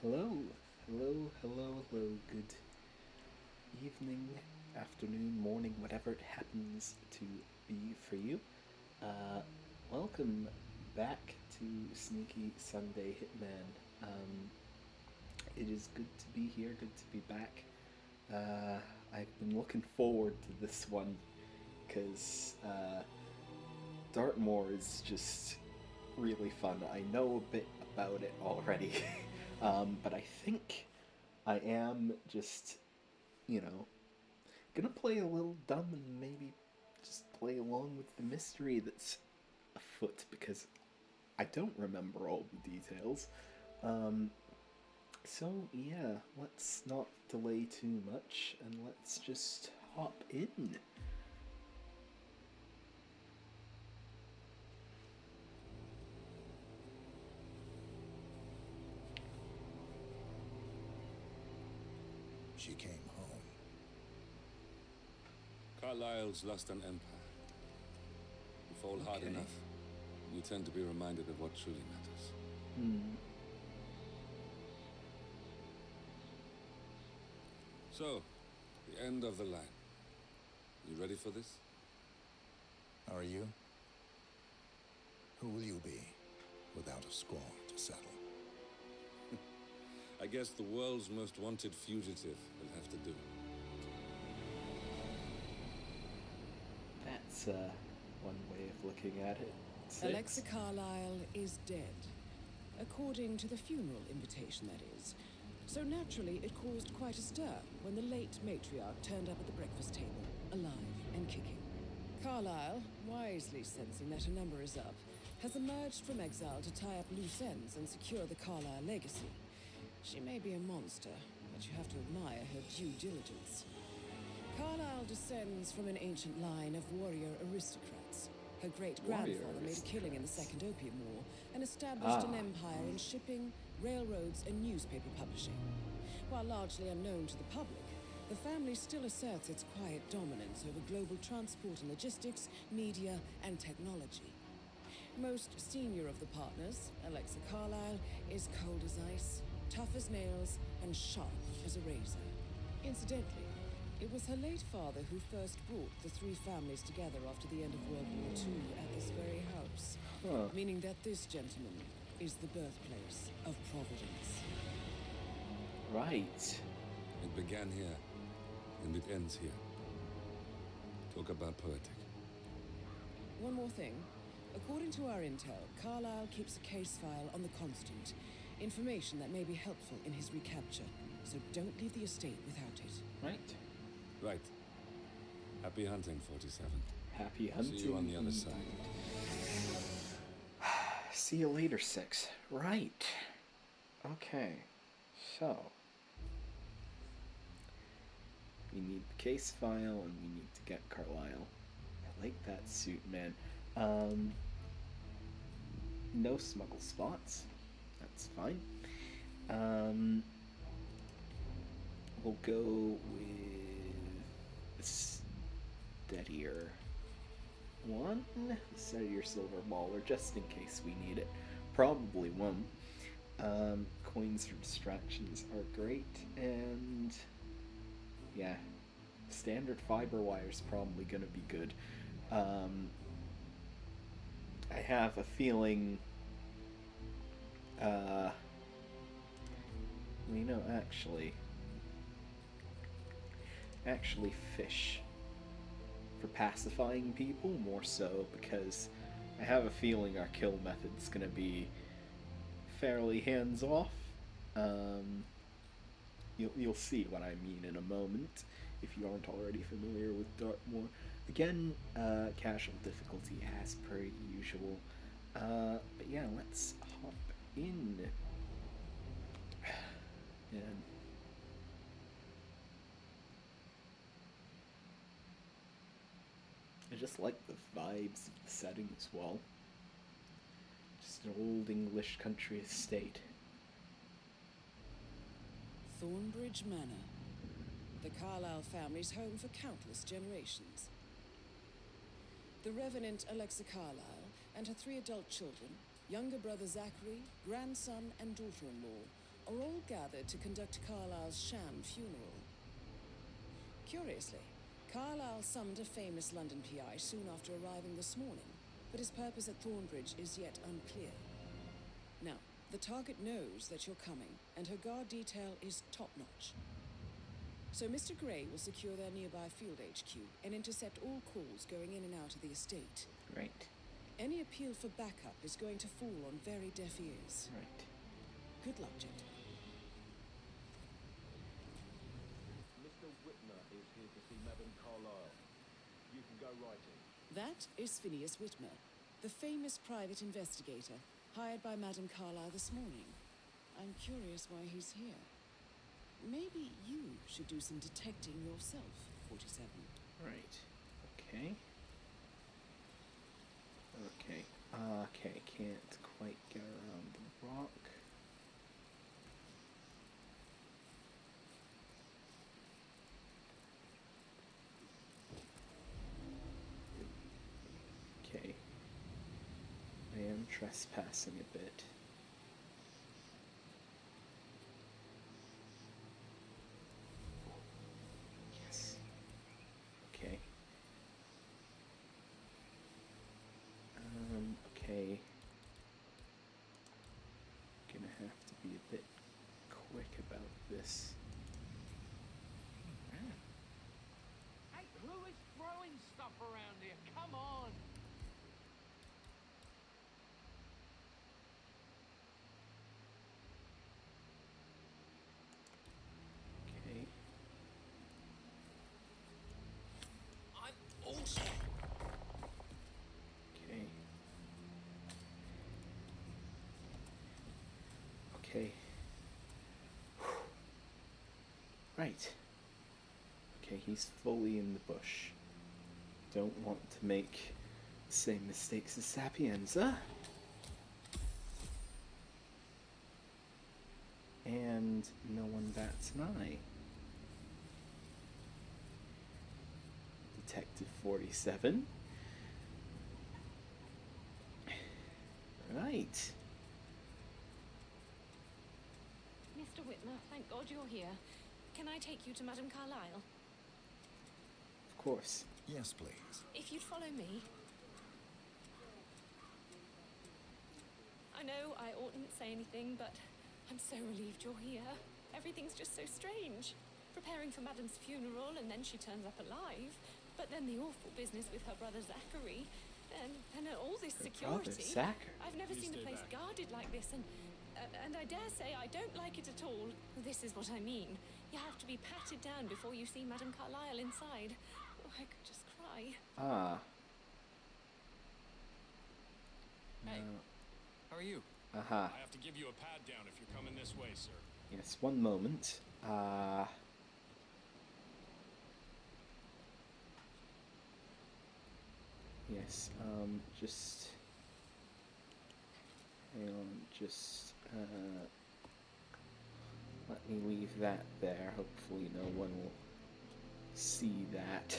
Hello, hello. Good evening, afternoon, morning, whatever it happens to be for you. Uh, Welcome back to Sneaky Sunday Hitman. It is good to be here, good to be back. Uh, I've been looking forward to this one because Dartmoor is just really fun. I know a bit about it already, but I think I am just, you know, gonna play a little dumb and maybe just play along with the mystery that's afoot because I don't remember all the details. Um, so, yeah, let's not delay too much and let's just hop in. She came home. Carlyle's lost an empire. We fall hard Okay. enough. We tend to be reminded of what truly matters. Hmm. So, the end of the line. You ready for this? Are you? Who will you be without a score to settle? I guess the world's most wanted fugitive will have to do. That's one way of looking at it. Alexa Six. Carlyle is dead. According to the funeral invitation, that is. So naturally, it caused quite a stir when the late matriarch turned up at the breakfast table, alive and kicking. Carlyle, wisely sensing that her number is up, has emerged from exile to tie up loose ends and secure the Carlyle legacy. She may be a monster, but you have to admire her due diligence. Carlyle descends from an ancient line of warrior aristocrats. Her great-grandfather made a killing in the Second Opium War and established an empire in shipping, railroads, and newspaper publishing. While largely unknown to the public, the family still asserts its quiet dominance over global transport and logistics, media, and technology. Most senior of the partners, Alexa Carlyle, is cold as ice, tough as nails, and sharp as a razor. Incidentally, it was her late father who first brought the three families together after the end of World War II at this very house, meaning that this gentleman is the birthplace of Providence. Right. It began here, and it ends here. Talk about poetic. One more thing. According to our intel, Carlyle keeps a case file on the Constant, information that may be helpful in his recapture, so don't leave the estate without it. Right. Right. Happy hunting, 47. Happy hunting. See you on the other side. See you later, 6. Right. Okay. So. We need the case file and we need to get Carlisle. I like that suit, man. No smuggle spots. That's fine. We'll go with a steadier one. Steadier silver baller, just in case we need it. Probably won't. Coins for distractions are great, and yeah, standard fiber wire is probably gonna be good. I have a feeling. Actually, fish for pacifying people more so because I have a feeling our kill method's gonna be fairly hands off. You'll see what I mean in a moment if you aren't already familiar with Dartmoor. Again, casual difficulty as per usual. But yeah, let's hop in. And I just like the vibes of the setting as well. Just an old English country estate. Thornbridge Manor, the Carlyle family's home for countless generations. The Revenant Alexa Carlyle and her 3 adult children, younger brother Zachary, grandson and daughter-in-law, are all gathered to conduct Carlisle's sham funeral. Curiously, Carlisle summoned a famous London PI soon after arriving this morning, but his purpose at Thornbridge is yet unclear. Now, the target knows that you're coming, and her guard detail is top-notch. So Mr. Gray will secure their nearby field HQ and intercept all calls going in and out of the estate. Right. Any appeal for backup is going to fall on very deaf ears. Right. Good luck, gentlemen. Mr. Whitmer is here to see Madame Carlyle. You can go right in. That is Phineas Whitmer, the famous private investigator hired by Madame Carlyle this morning. I'm curious why he's here. Maybe you should do some detecting yourself, 47. Right. Okay. Okay. Okay, can't quite get around the rock. Okay. I am trespassing a bit. Yes. Okay. Okay. Gonna have to be a bit quick about this. Hey, who is throwing stuff around here? Come on! Okay. I'm also... Okay. Okay. Right. Okay, he's fully in the bush. Don't want to make the same mistakes as Sapienza. And no one bats an eye. Detective 47. Right. Mr. Whitmer, thank God you're here. Can I take you to Madame Carlyle? Of course. Yes, please. If you'd follow me. I know I oughtn't say anything, but I'm so relieved you're here. Everything's just so strange. Preparing for Madame's funeral, and then she turns up alive. But then the awful business with her brother Zachary, and all this Her security. brother, Zachary. I've never Please seen the stay place back. guarded like this, and I dare say I don't like it at all. This is what I mean. You have to be patted down before you see Madame Carlyle inside. Oh, I could just cry. Ah. Hey. No. How are you? Aha. I have to give you a pad down if you're coming this way, sir. Yes, one moment. Yes, just hang on, just let me leave that there. Hopefully no one will see that.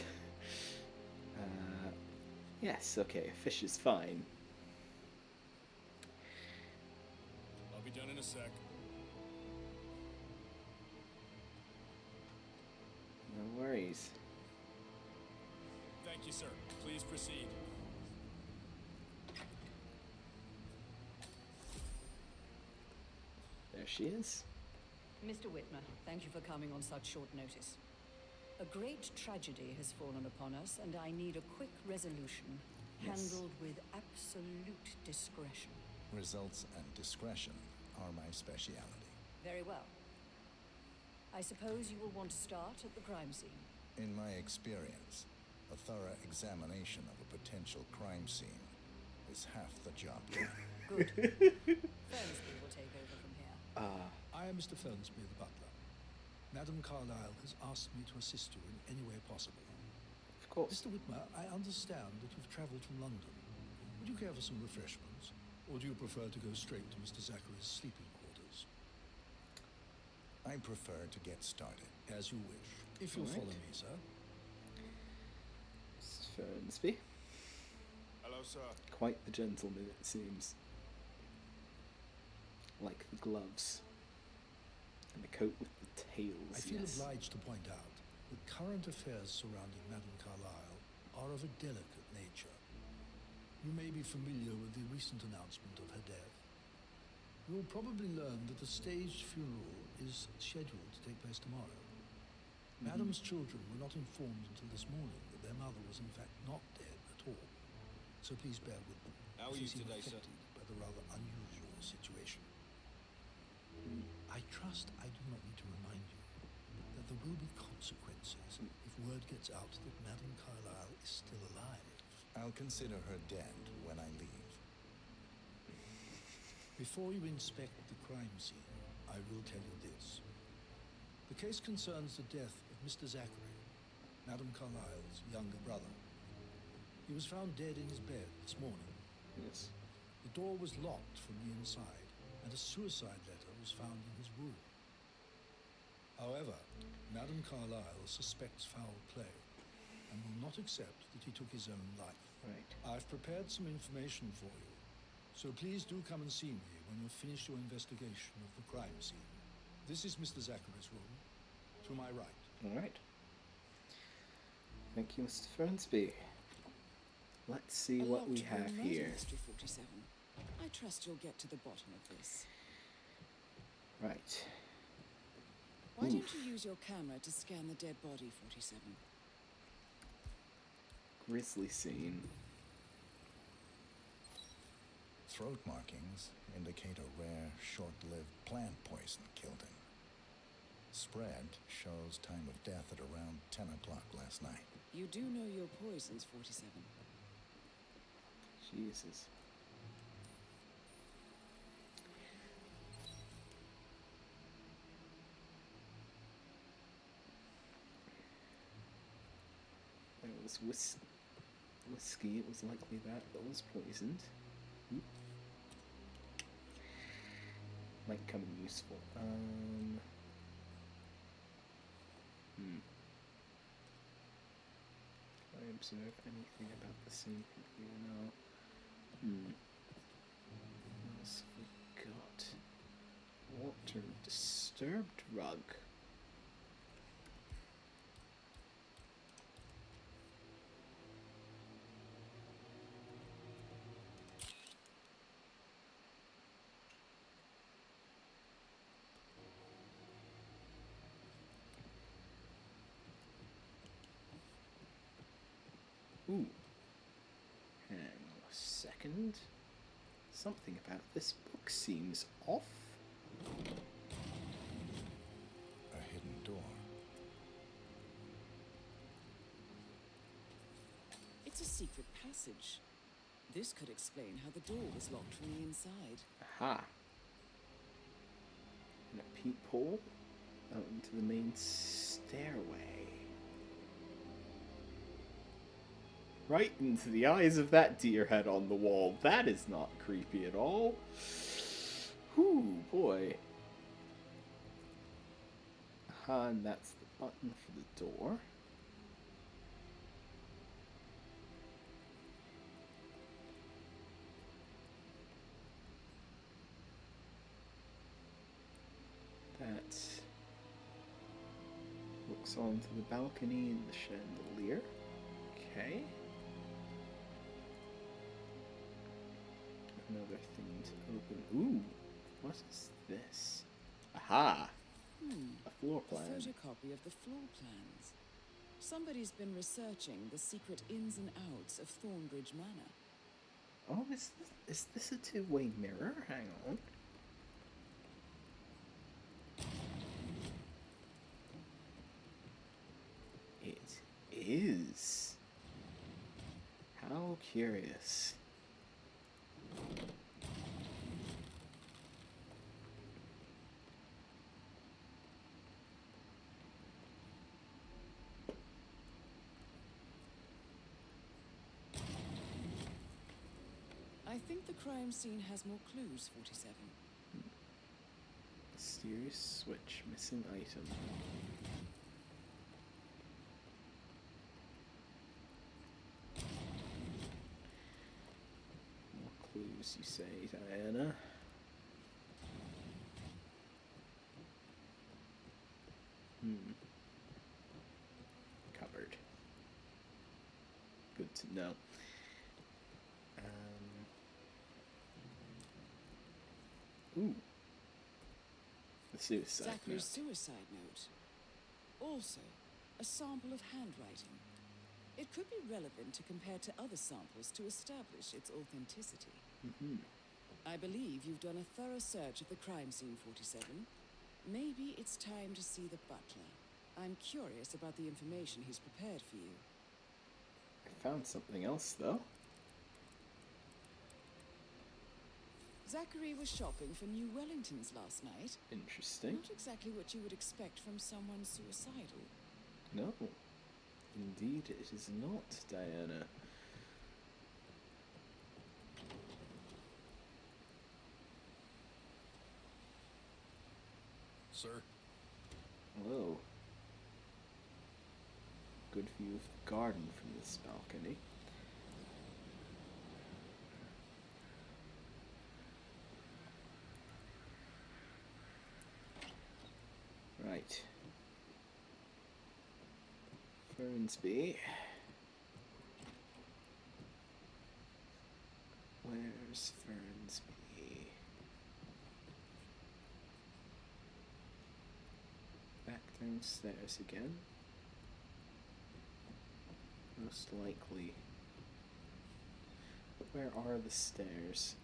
Yes, okay, fish is fine. I'll be done in a sec. No worries. Thank you, sir. Please proceed. There she is. Mr. Whitmer, thank you for coming on such short notice. A great tragedy has fallen upon us, and I need a quick resolution, Yes. handled with absolute discretion. Results and discretion are my speciality. Very well. I suppose you will want to start at the crime scene. In my experience, a thorough examination of a potential crime scene is half the job done. Good. Fernsby will take over from here. I am Mr. Fernsby, the butler. Madame Carlyle has asked me to assist you in any way possible. Of course. Mr. Whitmer, I understand that you've travelled from London. Would you care for some refreshments? Or do you prefer to go straight to Mr. Zachary's sleeping quarters? I prefer to get started. As you wish. If you'll All right. follow me, sir. Mrs. Fernsby. Hello, sir. Quite the gentleman, it seems. Like the gloves. And the coat with the tails, I feel yes. obliged to point out that current affairs surrounding Madame Carlyle are of a delicate nature. You may be familiar with the recent announcement of her death. You will probably learn that a staged funeral is scheduled to take place tomorrow. Madame's children were not informed until this morning that their mother was in fact not dead at all. So please bear with them. How are They you seem today, sir? affected by the rather unusual situation. I trust I do not need to remind you that there will be consequences if word gets out that Madame Carlyle is still alive. I'll consider her dead when I leave. Before you inspect the crime scene, I will tell you this. The case concerns the death of Mr. Zachary, Madame Carlyle's younger brother. He was found dead in his bed this morning. Yes. The door was locked from the inside, and a suicide letter was found in his room. However, Madame Carlyle suspects foul play and will not accept that he took his own life. Right. I've prepared some information for you, so please do come and see me when you've finished your investigation of the crime scene. This is Mr. Zachary's room, to my right. All right. Thank you, Mr. Fernsby. Let's see A what we locked have room murder here. mystery 47. I trust you'll get to the bottom of this. Right. Why don't Oof. you use your camera to scan the dead body, 47? Grisly scene. Throat markings indicate a rare, short-lived plant poison killed him. Spread shows time of death at around 10 o'clock last night. You do know your poisons, 47. Jesus. There was whiskey. It was likely that was poisoned. Oop. Might come in useful. Can I observe anything about the scene from here now? What else have we got? Water, disturbed rug. Ooh. Hang on a second. Something about this book seems off. A hidden door. It's a secret passage. This could explain how the door was locked from the inside. Aha. And a peephole out into the main stairway. Right into the eyes of that deer head on the wall. That is not creepy at all. Whew, boy. Aha, and that's the button for the door. That looks onto the balcony and the chandelier. Okay. Another thing to open. Ooh, what is this? Aha! A floor A plan. photocopy of the floor plans. Somebody's been researching the secret ins and outs of Thornbridge Manor. Oh, is this a two-way mirror? Hang on. It is. How curious. I think the crime scene has more clues, 47. Mysterious switch, missing item. More clues, you say, Diana? No. Ooh. The suicide Zachary's note. suicide note. Also, a sample of handwriting. It could be relevant to compare to other samples to establish its authenticity. I believe you've done a thorough search of the crime scene, 47. Maybe it's time to see the butler. I'm curious about the information he's prepared for you. I found something else, though. Zachary was shopping for New Wellingtons last night. Interesting. Not exactly what you would expect from someone suicidal. No. Indeed, it is not, Diana. Sir? Hello. Good view of the garden from this balcony. Right. Fernsby. Where's Fernsby? Back downstairs again. Most likely. But where are the stairs?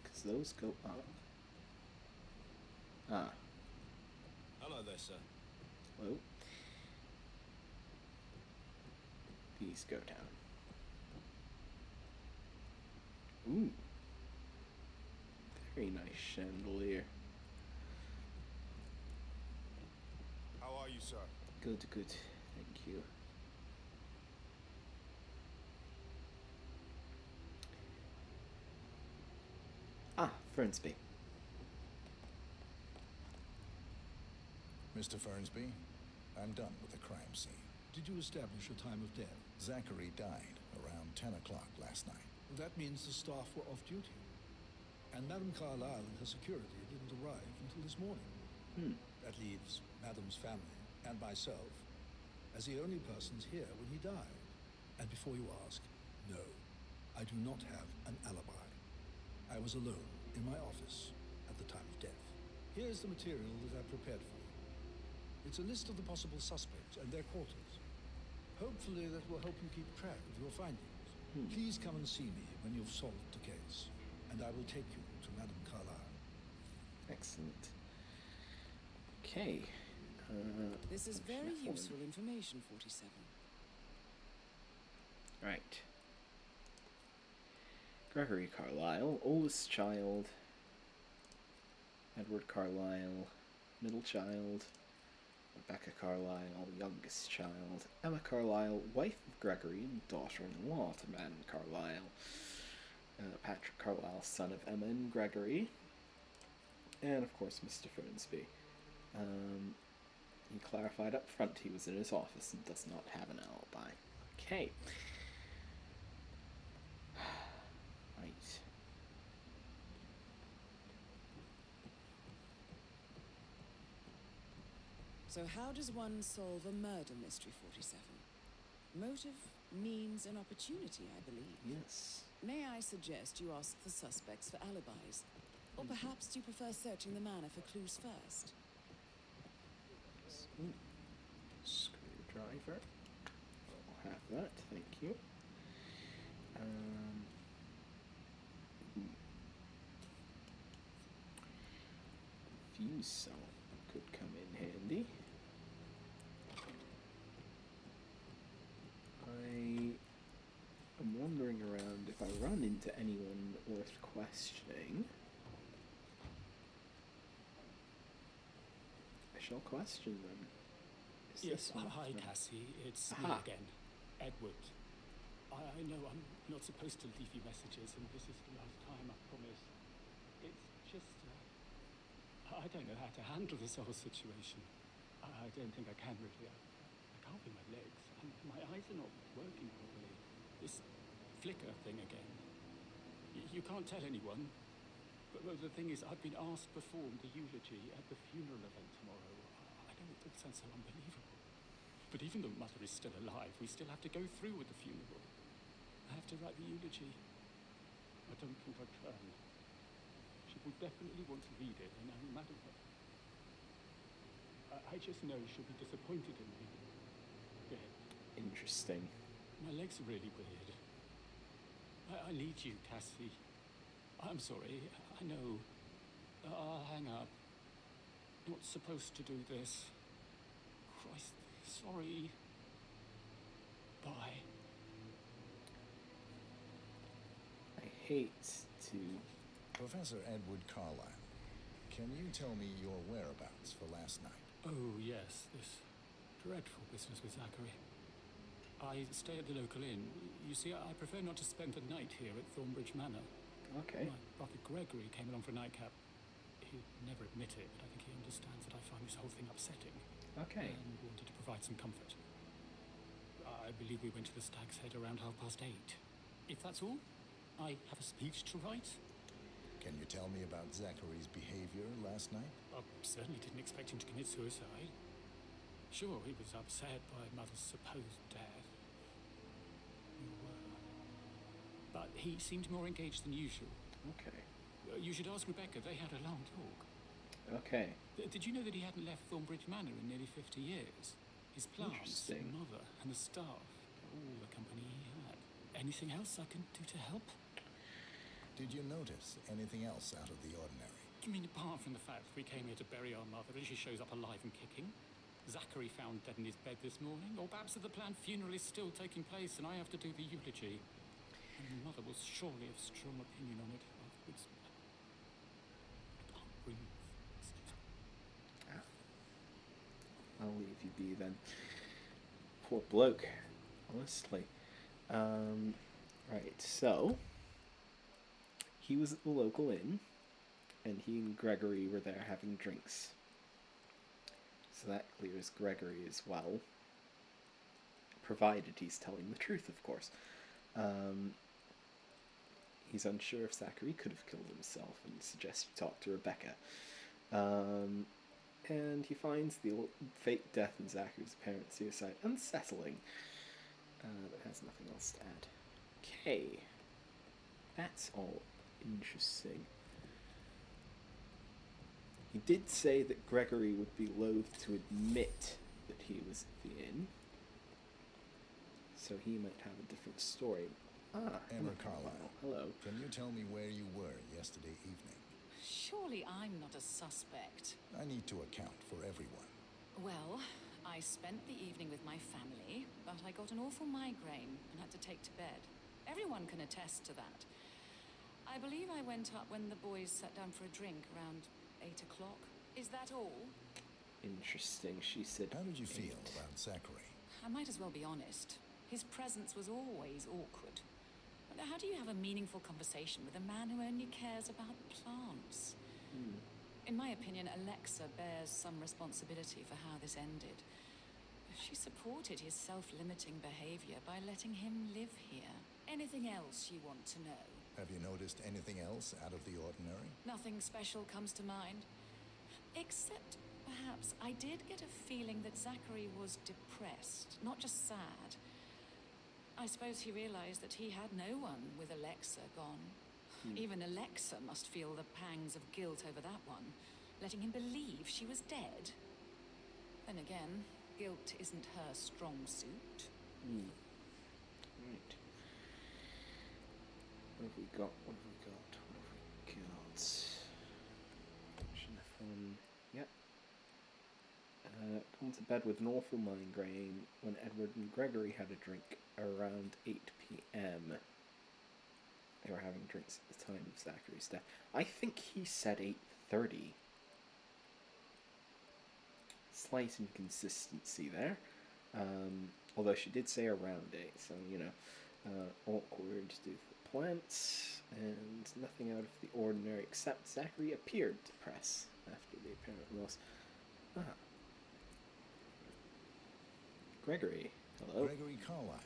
'Cause those go up. Ah. Hello there, sir. Hello. These go down. Ooh. Very nice chandelier. How are you, sir? Good, good. Thank you. Ah, Fernsby. Mr. Fernsby, I'm done with the crime scene. Did you establish a time of death? Zachary died around 10 o'clock last night. That means the staff were off duty. And Madame Carlyle and her security didn't arrive until this morning. That leaves Madame's family and myself as the only persons here when he died. And before you ask, no, I do not have an alibi. I was alone in my office at the time of death. Here's the material that I prepared for you. It's a list of the possible suspects and their quarters. Hopefully that will help you keep track of your findings. Please come and see me when you've solved the case, and I will take you to Madame Carlyle. Excellent. Okay. This is very function F1. useful information, 47. Right. Gregory Carlyle, oldest child. Edward Carlyle, middle child. Rebecca Carlyle, youngest child. Emma Carlyle, wife of Gregory and daughter-in-law to Madame Carlyle. Patrick Carlyle, son of Emma and Gregory. And, of course, Mr. Fernsby. He clarified up front he was in his office and does not have an alibi. Okay. Right. So how does one solve a murder mystery, 47? Motive, means, and opportunity, I believe. Yes. May I suggest you ask the suspects for alibis? Or perhaps you prefer searching the manor for clues first? Ooh. Screwdriver. I'll have that, thank you. Fuse cell could come in handy. I am wandering around if I run into anyone worth questioning. I shall question them. Is Yes, this one? hi No. Cassie, it's Aha. me again, Edward. I know I'm not supposed to leave you messages, and this is the last time, I promise. It's just, I don't know how to handle this whole situation. I don't think I can really. I can't feel my legs, and my eyes are not working properly. This flicker thing again. You can't tell anyone, but the thing is, I've been asked to perform the eulogy at the funeral event tomorrow. I know it all sounds so unbelievable. But even though Mother is still alive, we still have to go through with the funeral. I have to write the eulogy. I don't think I can. She will definitely want to read it, and Madam... I just know she'll be disappointed in me. Dead. Interesting. My legs are really weird. I need you, Cassie. I'm sorry. I know. I'll hang up. Not supposed to do this. Christ, sorry. Bye. I hate to... Professor Edward Carlyle, can you tell me your whereabouts for last night? Oh, yes, this dreadful business with Zachary. I stay at the local inn. You see, I prefer not to spend the night here at Thornbridge Manor. Okay. My brother Gregory came along for a nightcap. He'd never admit it, but I think he understands that I find this whole thing upsetting. Okay. And wanted to provide some comfort. I believe we went to the Stag's Head around 8:30. If that's all, I have a speech to write. Can you tell me about Zachary's behavior last night? I certainly didn't expect him to commit suicide. Sure, he was upset by Mother's supposed death. You were. But he seemed more engaged than usual. Okay. You should ask Rebecca. They had a long talk. Okay. Did you know that he hadn't left Thornbridge Manor in nearly 50 years? His plants, Interesting. Mother, and the staff, all the company he had. Anything else I can do to help? Did you notice anything else out of the ordinary? You mean apart from the fact we came here to bury our mother and she shows up alive and kicking? Zachary found dead in his bed this morning? Or perhaps that the planned funeral is still taking place and I have to do the eulogy? And Mother will surely have strong opinion on it afterwards. I can't breathe. I'll leave you be then. Poor bloke. Honestly. Right, so... he was at the local inn, and he and Gregory were there having drinks. So that clears Gregory as well. Provided he's telling the truth, of course. He's unsure if Zachary could have killed himself and suggests we talk to Rebecca. And he finds the fake death in Zachary's apparent suicide unsettling. But has nothing else to add. Okay. That's all interesting. He did say that Gregory would be loath to admit that he was at the inn. So he might have a different story. Emma Carlyle. Hello. Can you tell me where you were yesterday evening? Surely I'm not a suspect. I need to account for everyone. Well, I spent the evening with my family, but I got an awful migraine and had to take to bed. Everyone can attest to that. I believe I went up when the boys sat down for a drink around 8 o'clock. Is that all? Interesting, she said. How did you 8. feel about Zachary? I might as well be honest. His presence was always awkward. How do you have a meaningful conversation with a man who only cares about plants? In my opinion, Alexa bears some responsibility for how this ended. She supported his self-limiting behavior by letting him live here. Anything else you want to know? Have you noticed anything else out of the ordinary? Nothing special comes to mind. Except, perhaps, I did get a feeling that Zachary was depressed, not just sad. I suppose he realized that he had no one with Alexa gone. Even Alexa must feel the pangs of guilt over that one, letting him believe she was dead. Then again, guilt isn't her strong suit. Right. What have we got? What have we got? What have we got? Xenophon. Yep. Gone to bed with an awful migraine when Edward and Gregory had a drink around 8 p.m. They were having drinks at the time of Zachary's death. I think he said 8:30. Slight inconsistency there. Although she did say around 8, so, you know, awkward to do with the plants, and nothing out of the ordinary except Zachary appeared depressed after the apparent loss. Gregory, hello. Gregory Carlyle,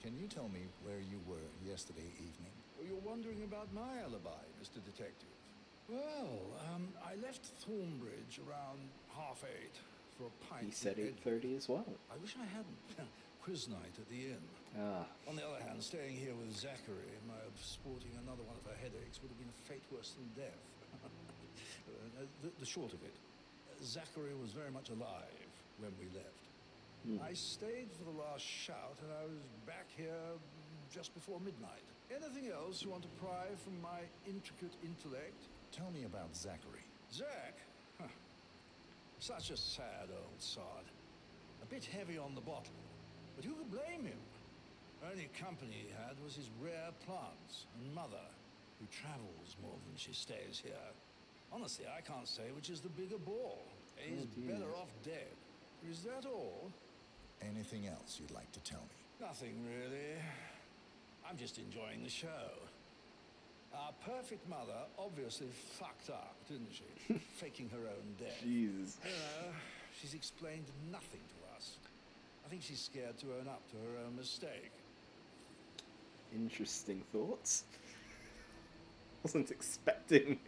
can you tell me where you were yesterday evening? Well, you're wondering about my alibi, Mr. Detective. Well, I left Thornbridge around 8:30 for a pint. He said with Edward. 8:30 as well. I wish I hadn't. Quiz night at the inn. Ah. On the other hand, staying here with Zachary and my sporting another one of her headaches would have been a fate worse than death. The short of it, Zachary was very much alive when we left. I stayed for the last shout, and I was back here just before midnight. Anything else you want to pry from my intricate intellect? Tell me about Zachary. Zach? Huh. Such a sad old sod. A bit heavy on the bottle, but who could blame him? Only company he had was his rare plants and mother, who travels more than she stays here. Honestly, I can't say which is the bigger bore. He's better off dead. Is that all? Anything else you'd like to tell me? Nothing really. I'm just enjoying the show. Our perfect mother obviously fucked up, didn't she? Faking her own death. Jesus. You know, she's explained nothing to us. I think she's scared to own up to her own mistake. Interesting thoughts. Wasn't expecting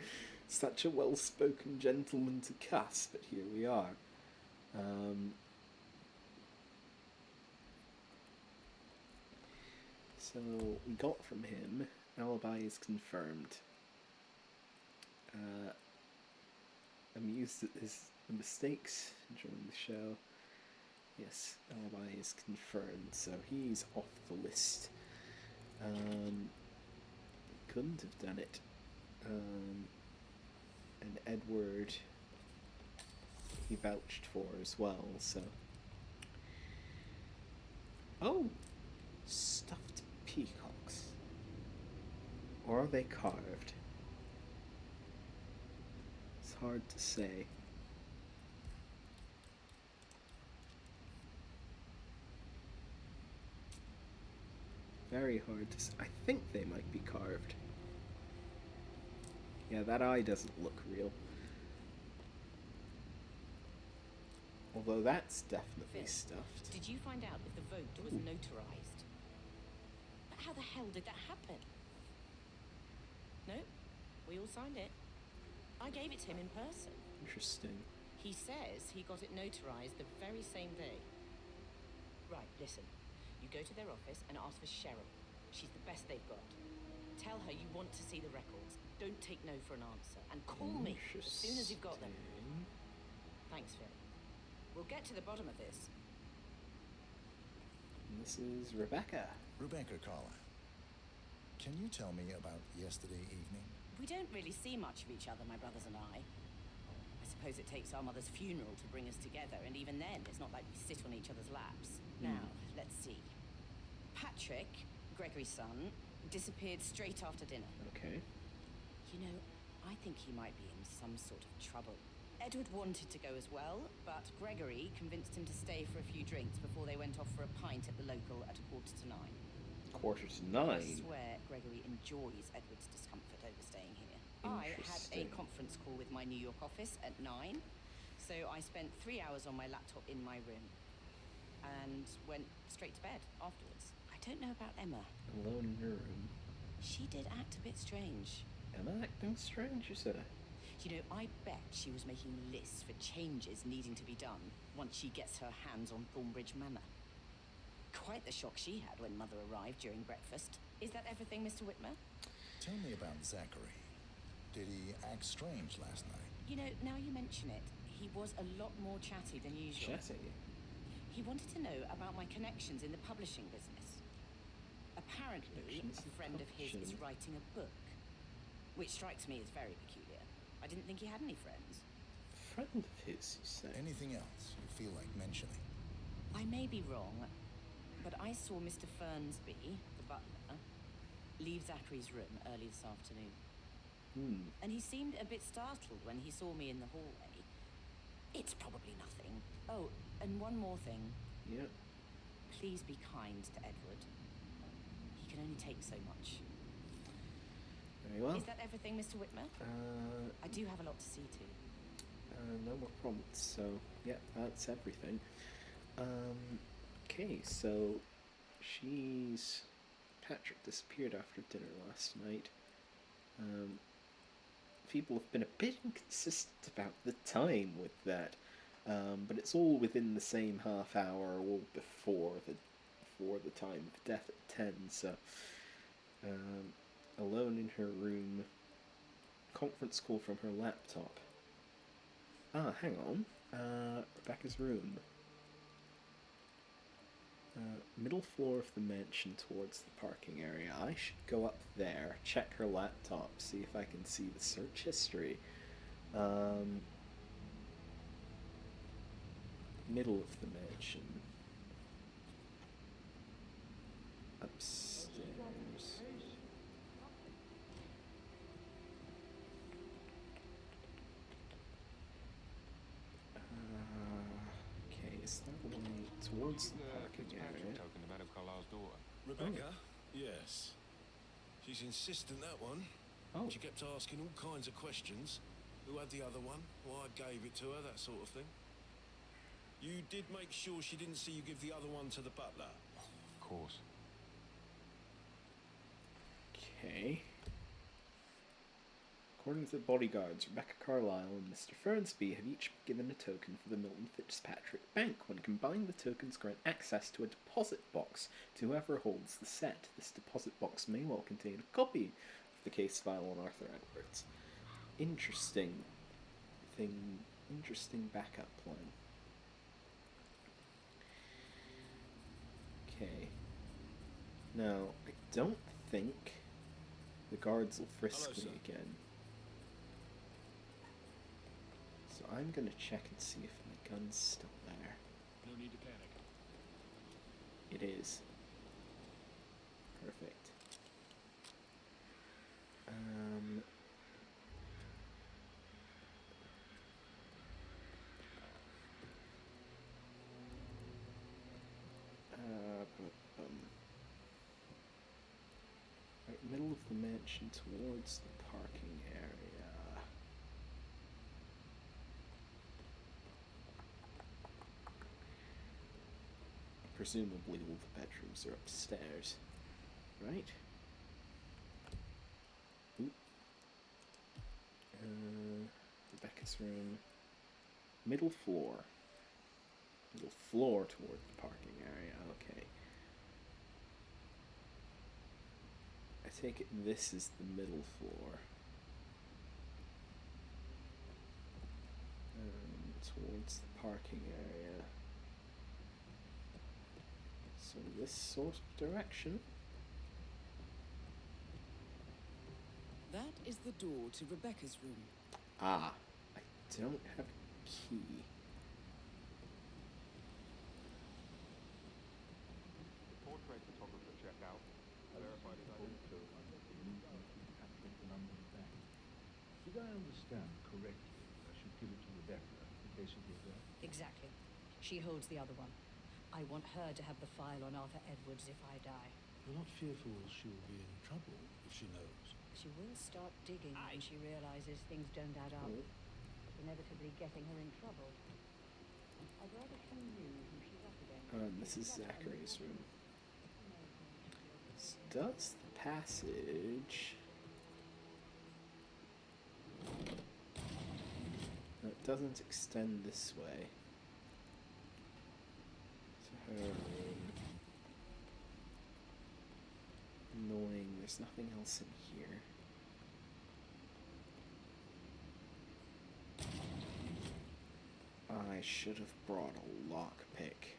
such a well-spoken gentleman to cuss, but here we are. So we got from him, alibi is confirmed. Amused at his mistakes, enjoying the show. Yes, alibi is confirmed, so he's off the list. Couldn't have done it. And Edward, he vouched for as well, so. Oh! Stuffed peacocks. Or are they carved? It's hard to say. Very hard to say. I think they might be carved. Yeah, that eye doesn't look real. Although that's definitely stuffed. Did you find out if the vote was notarized? But how the hell did that happen? No, we all signed it. I gave it to him in person. Interesting. He says he got it notarized the very same day. Right, listen. You go to their office and ask for Cheryl. She's the best they've got. Tell her you want to see the records. Don't take no for an answer. And call me as soon as you've got them. Thanks, Phil. We'll get to the bottom of this. And this is Rebecca. Rebecca Carla, can you tell me about yesterday evening? We don't really see much of each other, my brothers and I. I suppose it takes our mother's funeral to bring us together, and even then, it's not like we sit on each other's laps. Now, let's see. Patrick, Gregory's son, disappeared straight after dinner. Okay. You know, I think he might be in some sort of trouble. Edward wanted to go as well, but Gregory convinced him to stay for a few drinks before they went off for a pint at the local at 9:15. 9:15? I swear Gregory enjoys Edward's discomfort over staying here. I had a conference call with my New York office at 9, so I spent 3 hours on my laptop in my room and went straight to bed afterwards. I don't know about Emma. Alone in your room. She did act a bit strange. Emma acting strange, you say? You know, I bet she was making lists for changes needing to be done once she gets her hands on Thornbridge Manor. Quite the shock she had when Mother arrived during breakfast. Is that everything, Mr. Whitmer? Tell me about Zachary. Did he act strange last night? You know, now you mention it, he was a lot more chatty than usual. Chatty? He wanted to know about my connections in the publishing business. Apparently, a friend of his is writing a book, which strikes me as very peculiar. I didn't think he had any friends. Friend of his, you say? Anything else you feel like mentioning? I may be wrong, but I saw Mr. Fernsby, the butler, leave Zachary's room early this afternoon. And he seemed a bit startled when he saw me in the hallway. It's probably nothing. Oh, and one more thing. Yeah. Please be kind to Edward. He can only take so much. Very well. Is that everything, Mr. Whitmer? I do have a lot to see to. No more prompts, so yeah, that's everything. Okay, so Patrick disappeared after dinner last night. People have been a bit inconsistent about the time with that, but it's all within the same half hour or before the before the time of death at 10, so alone in her room, conference call from her laptop. Ah, hang on. Rebecca's room. Middle floor of the mansion towards the parking area. I should go up there, check her laptop, see if I can see the search history. Middle of the mansion. Upstairs. Okay, is that the way towards the parking area? Token to Madame Carlisle's daughter. Rebecca? Yes. She's insistent, that one. Oh. She kept asking all kinds of questions. Who had the other one? Why I gave it to her, that sort of thing. You did make sure she didn't see you give the other one to the butler? Of course. Okay. According to the bodyguards, Rebecca Carlyle and Mr. Fernsby have each given a token for the Milton Fitzpatrick Bank. When combined, the tokens grant access to a deposit box to whoever holds the set. This deposit box may well contain a copy of the case file on Arthur Edwards. Interesting backup plan. Okay. Now, I don't think the guards will frisk Hello, me sir. again. So I'm gonna check and see if my gun's still there. No need to panic. It is. Perfect. Right, middle of the mansion towards the parking area. Presumably all the bedrooms are upstairs, right? Oop. Rebecca's room. Middle floor. Middle floor toward the parking area, okay. I take it this is the middle floor. Towards the parking area. So this sort of direction. That is the door to Rebecca's room. Ah, I don't have a key. Portrait photographer checked out. Verified his identity. Did I understand correctly that I should give it to Rebecca in case of the event? Exactly. She holds the other one. I want her to have the file on Arthur Edwards if I die. You're not fearful she'll be in trouble if she knows? She will start digging when she realizes things don't add up, inevitably getting her in trouble. I'd rather she knew who she's up against. This is Zachary's room. Does the passage... No, it doesn't extend this way. To her room. Annoying, there's nothing else in here. I should have brought a lockpick.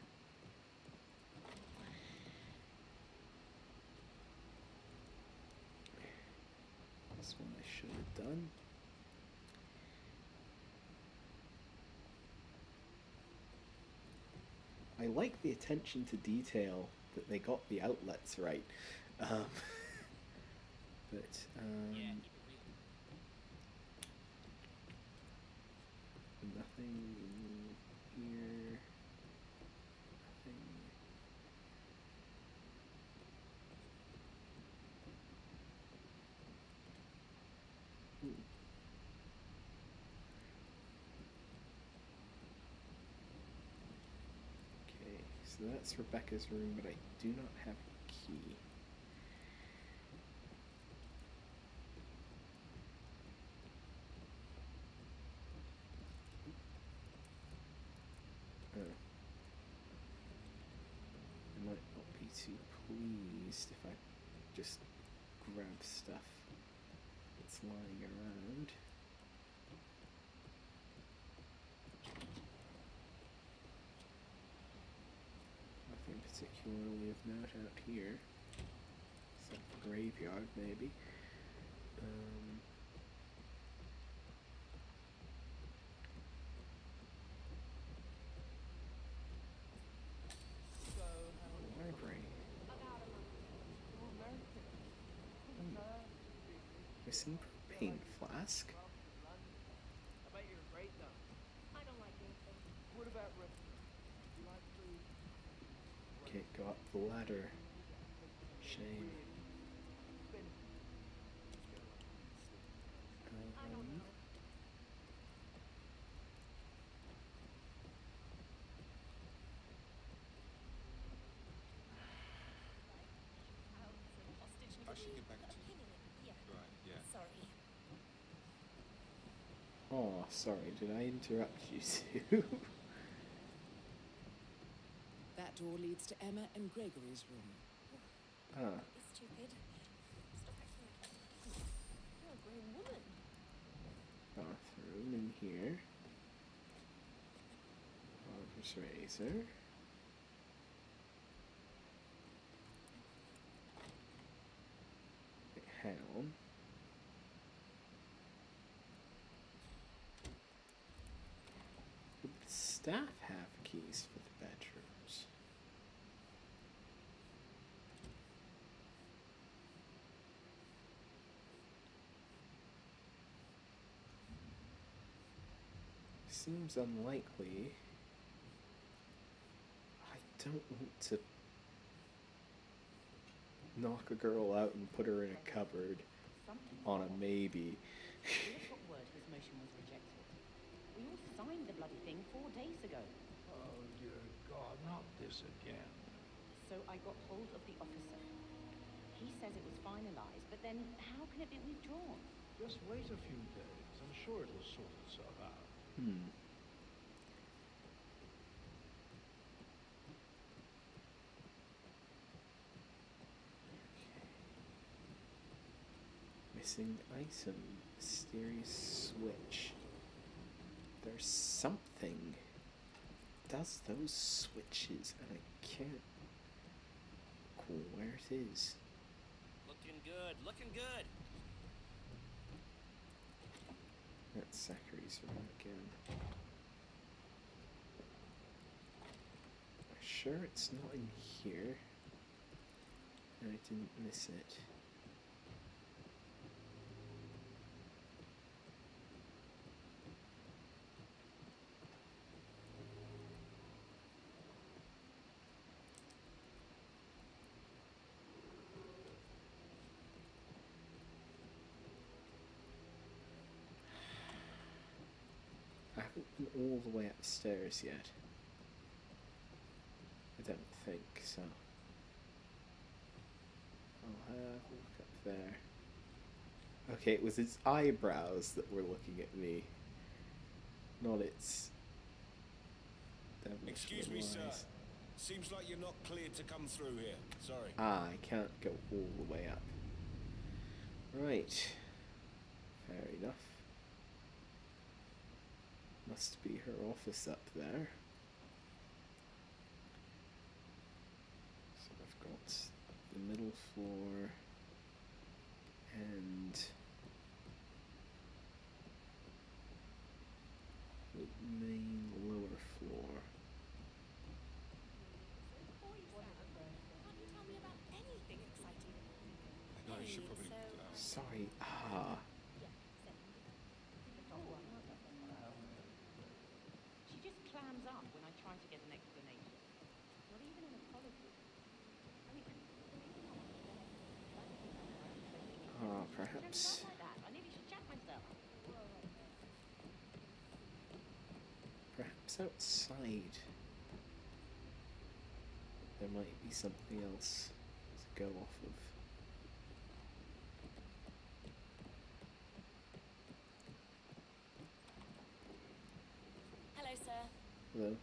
This one I should have done. I like the attention to detail that they got the outlets right. Nothing in here. Nothing. Okay, so that's Rebecca's room, but I do not have a key. It might not be just grab stuff that's lying around. Nothing particularly of note out here, except the graveyard maybe. Library. Missing propane flask. I bet you're great though. I don't like anything. What about restaurants? You like food? Can't go up the ladder. Shame. I don't know. I should get back to you. Yeah. Right, yeah. Sorry. Oh, sorry, did I interrupt you too? That door leads to Emma and Gregory's room. Ah, It's stupid. Stop acting like that. You're a grown woman. bathroom in here. Barber's razor. Helm. Would the staff have keys for the bedrooms? Seems unlikely. I don't want to knock a girl out and put her in a cupboard on a maybe. Here's what word his motion was rejected. We all signed the bloody thing 4 days ago. Oh, dear God, not this again. So I got hold of the officer. He says it was finalized, but then how can it be withdrawn? Just wait a few days. I'm sure it'll sort itself out. Missing item. Mysterious switch. There's something. Does those switches and I can't call where it is. Looking good, looking good. That's Zachary's room again. I'm sure it's not in here. And I didn't miss it. I haven't been all the way upstairs yet. I don't think so. I'll have a look up there. Okay, it was its eyebrows that were looking at me, not its devilish Excuse me, little sir. eyes. Seems like you're not cleared to come through here. Sorry. Ah, I can't go all the way up. Right. Fair enough. Must be her office up there. So I've got the middle floor and the main lower floor. Can't you tell me about anything exciting? No, you should probably. Sorry. Ah. She just clams up when I try to get an explanation. Not even an apology. I mean, Ah, perhaps. like that. I nearly should chat myself. Perhaps outside there might be something else to go off of. Hello, sir. Hello.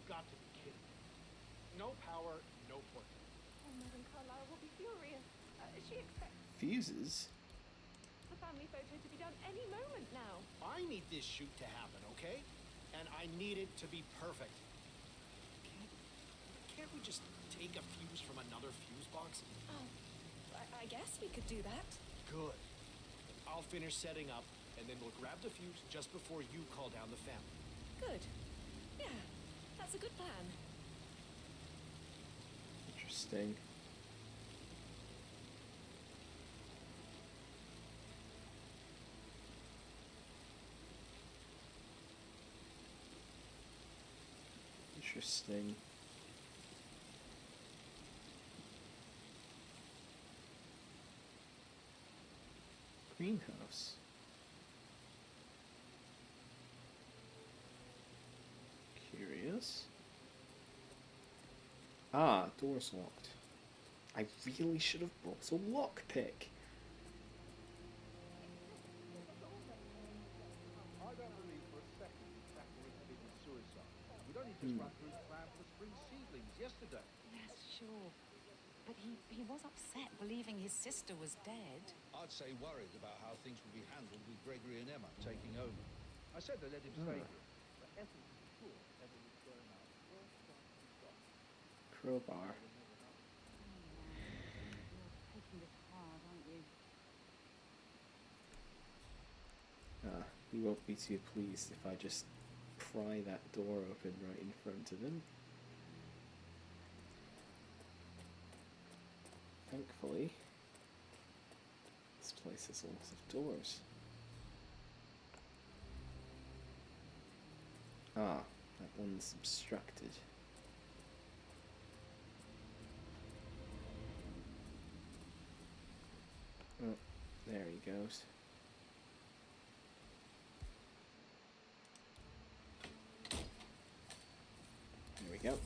got to be kidding me. No power, no portal. Oh, Madame Carlyle will be furious. She expects Fuses? the family photo to be done any moment now. I need this shoot to happen, okay? And I need it to be perfect. Can't we just take a fuse from another fuse box? Oh, I guess we could do that. Good. I'll finish setting up, and then we'll grab the fuse just before you call down the family. Good. Yeah, that's a good plan. Interesting. Interesting. Greenhouse. Curious. Ah, door's locked. I really should have brought a lockpick. I don't believe for a second Zachary committed suicide. We'd only just run through the plan for the spring seedlings yesterday. Yes, sure. But he was upset believing his sister was dead. I'd say worried about how things would be handled with Gregory and Emma taking over. I said they let him stay here, but Ethel was sure Emma was going out. First chance she got. Crowbar. You're taking this hard, aren't you? Ah, he won't be too pleased if I just pry that door open right in front of him. Thankfully, this place has lots of doors. Ah, that one's obstructed. Oh, there he goes. There we go.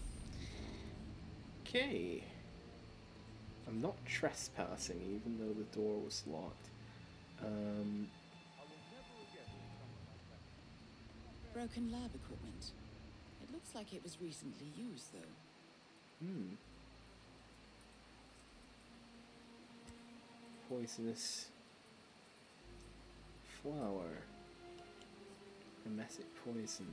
Okay. I'm not trespassing, even though the door was locked. Broken lab equipment. It looks like it was recently used, though. Poisonous flower. Emetic poison.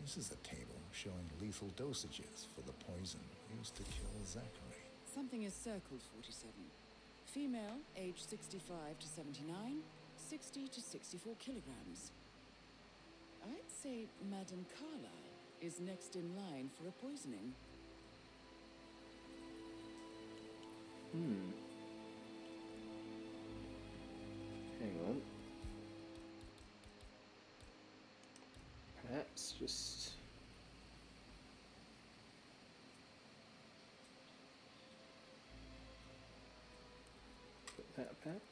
This is a table showing lethal dosages for the poison used to kill Zachary. Something is circled 47. Female, age 65 to 79, 60 to 64 kilograms. I'd say Madame Carlyle is next in line for a poisoning. Hang on. Perhaps just... put that back.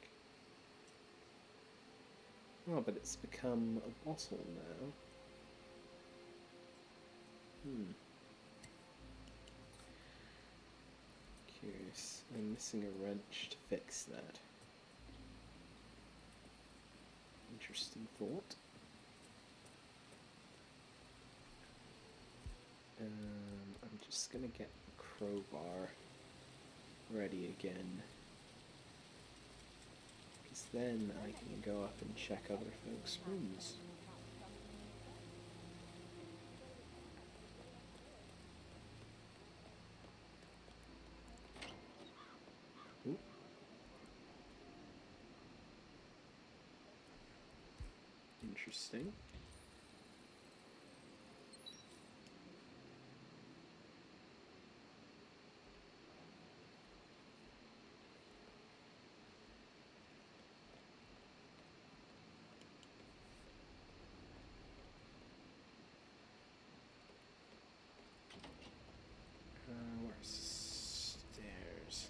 Oh, but it's become a bottle now. Curious. I'm missing a wrench to fix that. Interesting thought. I'm just gonna get the crowbar ready again, because then I can go up and check other folks' rooms. Ooh. Interesting. Where's stairs?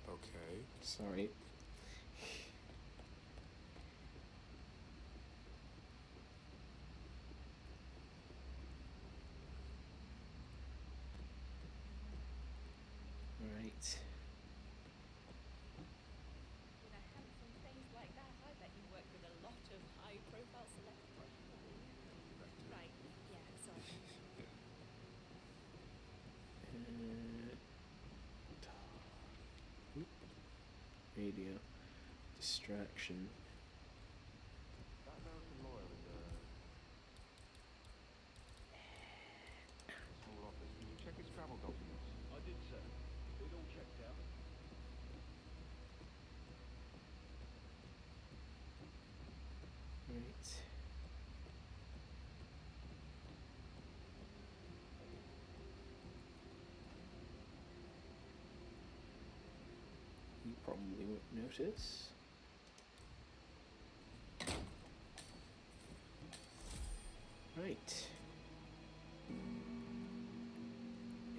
Okay. Sorry. radio. Distraction. That American lawyer in the small office, did you check his travel documents? I did, sir. It all checked out. Right. You probably won't notice. Right.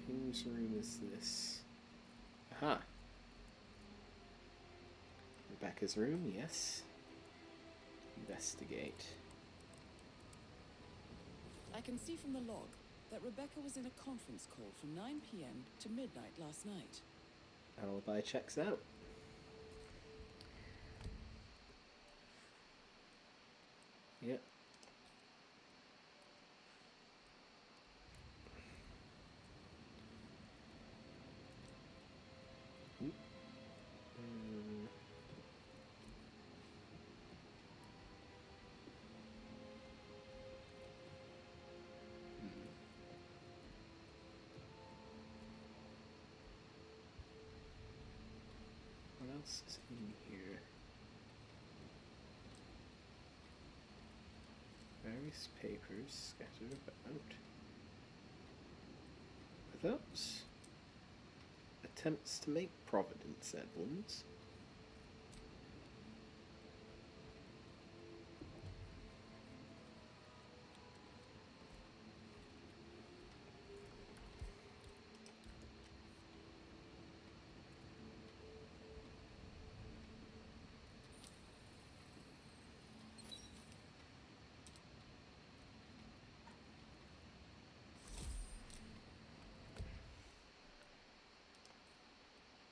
Whose room is this? Aha! Rebecca's room, yes. Investigate. I can see from the log that Rebecca was in a conference call from 9 p.m. to midnight last night. Alibi checks out. Yep. Oop. What else is in here? Various papers scattered about. Are those attempts to make Providence emblems?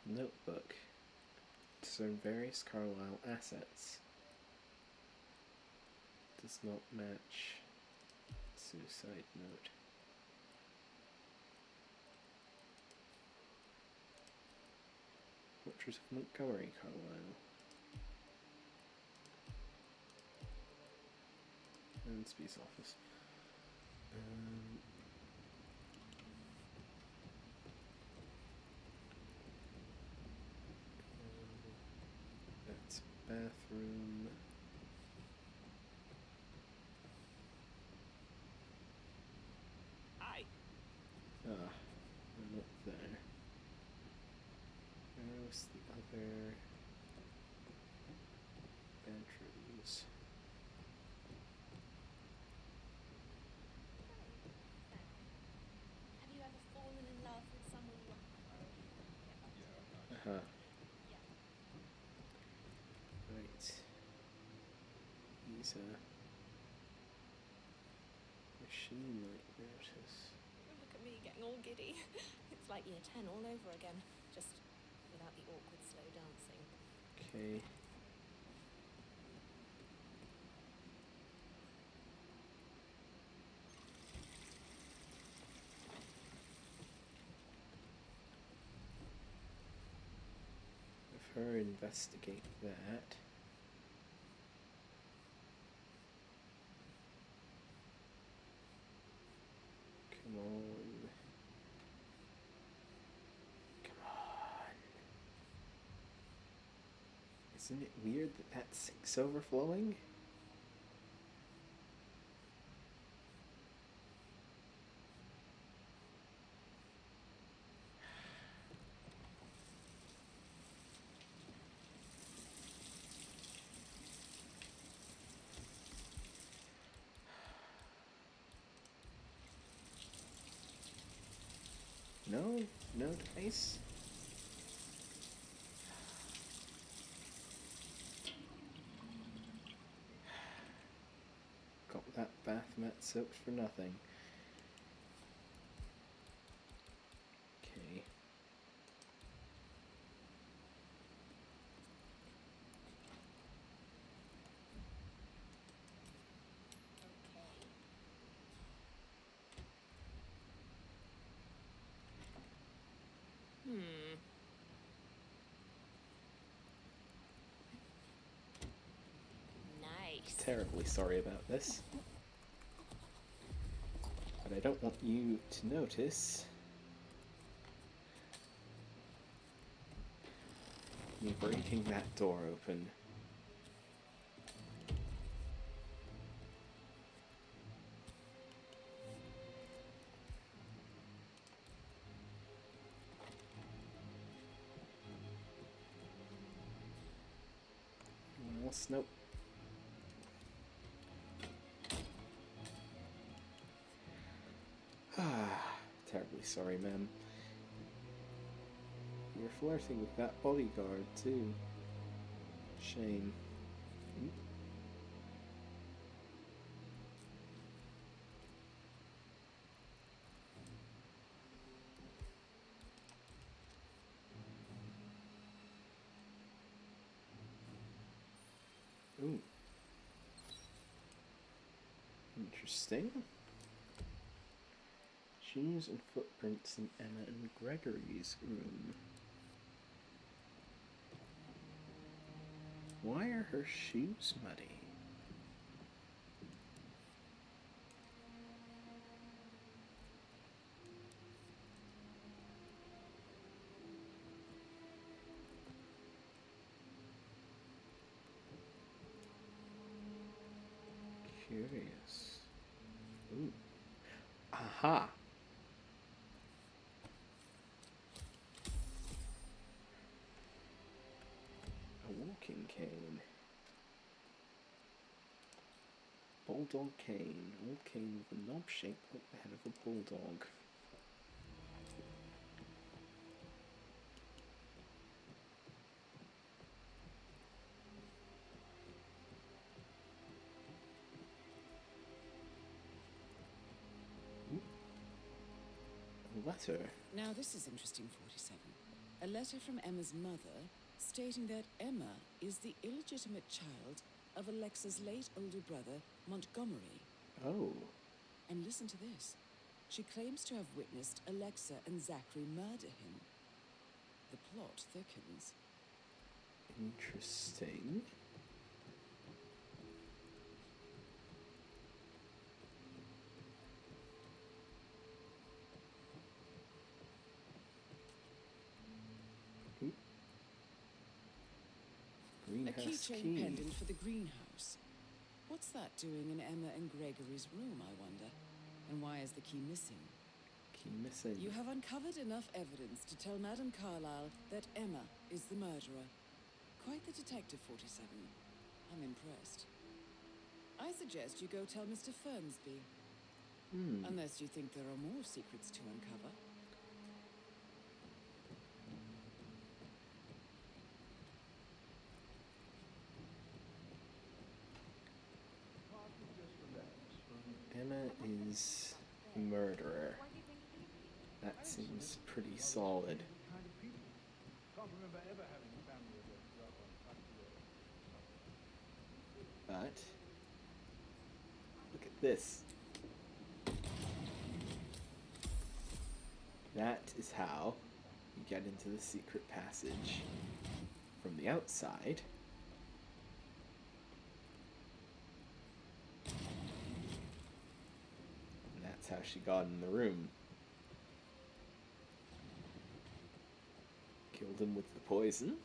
Notebook. Discern various Carlisle assets. Does not match suicide note. Portrait of Montgomery Carlisle. Ansby's office. That's bathroom. Hi. Ah, they're not there. Where's the other bedrooms? Have you ever fallen in love with someone you Uh-huh. Right. These machine light notice. Look at me getting all giddy. It's like year 10 all over again, just without the awkward slow dancing. Okay. Have her investigate that. Come on. Come on. Isn't it weird that that sink's overflowing? No? No device? Got that bath mat soaked for nothing. Okay. terribly sorry about this. But I don't want you to notice me breaking that door open. Anyone else? Nope. Terribly sorry, ma'am. You're flirting with that bodyguard, too. Shame. Ooh. Interesting. Shoes and footprints in Emma and Gregory's room. Why are her shoes muddy? Curious. Ooh. Aha! A walking cane. Bulldog cane. Old cane with a knob shaped like the head of a bulldog. Ooh. A letter. Now this is interesting, 47. A letter from Emma's mother stating that Emma is the illegitimate child of Alexa's late older brother, Montgomery. Oh. And listen to this. She claims to have witnessed Alexa and Zachary murder him. The plot thickens. Interesting. Ooh. A Greenhouse keychain key. pendant for the greenhouse. What's that doing in Emma and Gregory's room, I wonder? And why is the key missing? Key missing. You have uncovered enough evidence to tell Madame Carlyle that Emma is the murderer. Quite the detective, 47. I'm impressed. I suggest you go tell Mr. Fernsby. Unless you think there are more secrets to uncover. Emma is a murderer. That seems pretty solid. Can't remember ever having a family that grew up on country roads. But look at this. That is how you get into the secret passage from the outside. And that's how she got in the room. Killed him with the poison.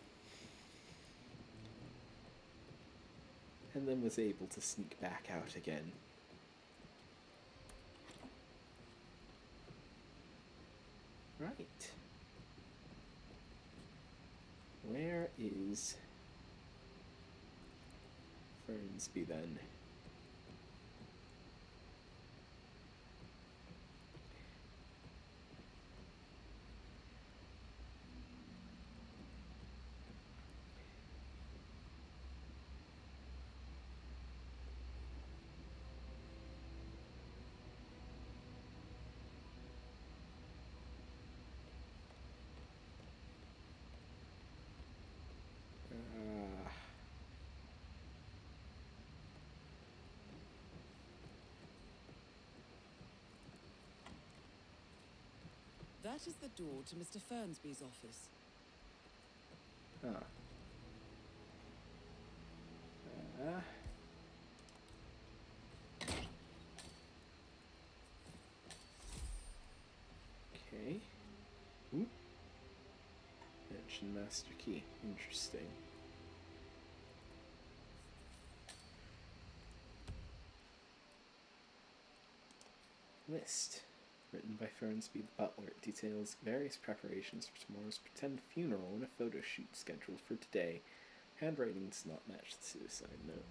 And then was able to sneak back out again. Right. Where is Fernsby then? That is the door to Mr. Fernsby's office. Okay. Ooh. Mention master key. Interesting. List. Written by Fernsby the butler. It details various preparations for tomorrow's pretend funeral and a photo shoot scheduled for today. Handwriting does not match the suicide note.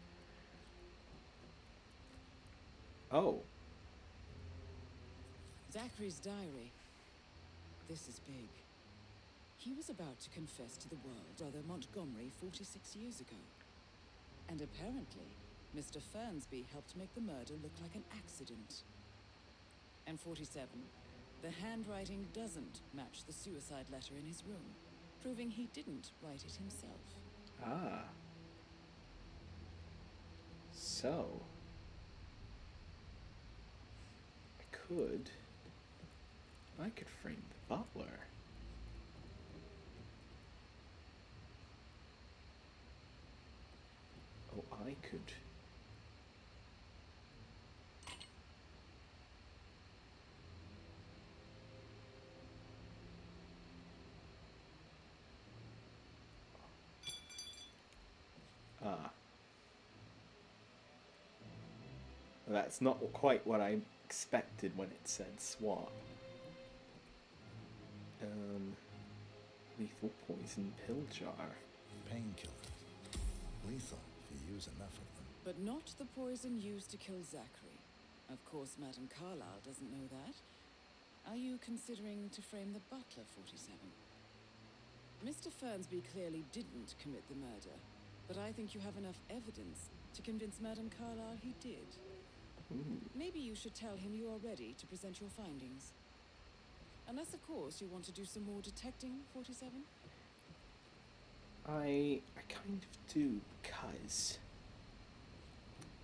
Oh. Zachary's diary. This is big. He was about to confess to the world brother Montgomery 46 years ago. And apparently, Mr. Fernsby helped make the murder look like an accident. And 47, the handwriting doesn't match the suicide letter in his room, proving he didn't write it himself. Ah. So. I could frame the butler. Oh, I could. Ah. That's not quite what I expected when it said swap. Lethal poison pill jar. Painkillers. Lethal if you use enough of them. But not the poison used to kill Zachary. Of course, Madame Carlyle doesn't know that. Are you considering to frame the butler, 47? Mr. Fernsby clearly didn't commit the murder, but I think you have enough evidence to convince Madame Carlyle he did. Ooh. Maybe you should tell him you are ready to present your findings. Unless, of course, you want to do some more detecting, 47? I kind of do, because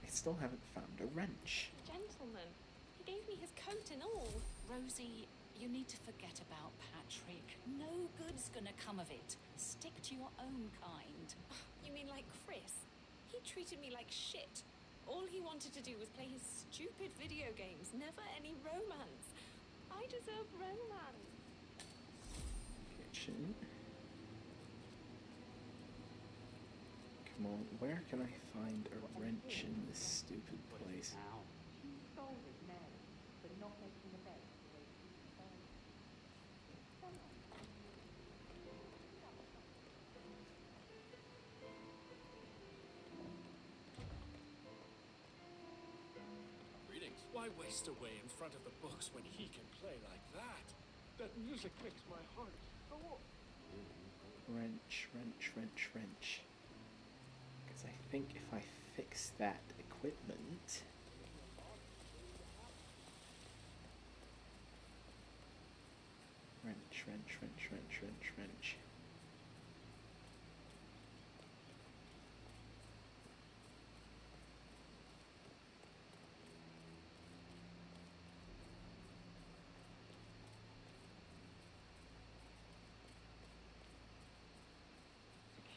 I still haven't found a wrench. Gentleman, he gave me his coat and all. Rosie, you need to forget about Patrick. No good's gonna come of it. Stick to your own kind. You mean like Chris? He treated me like shit. All he wanted to do was play his stupid video games, never any romance. I deserve romance. Kitchen. Come on, where can I find a wrench in this stupid place? She scolded Mary for not making the bed the way she preferred. Greetings. Why waste away in front of the books when he can play like that? That music makes my heart soar. Wrench. Because I think if I fix that equipment... Wrench.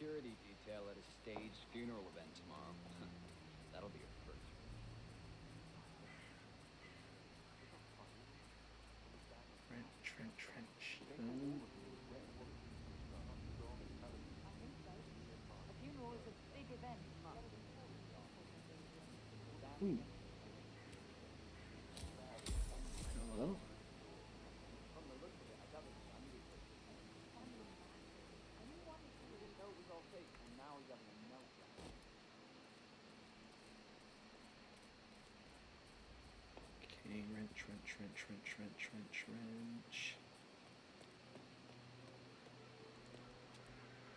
Security detail at a staged funeral event tomorrow. That'll be your first. Wrench. A funeral is a big event, Mum. Ooh. Hello? Okay, wrench.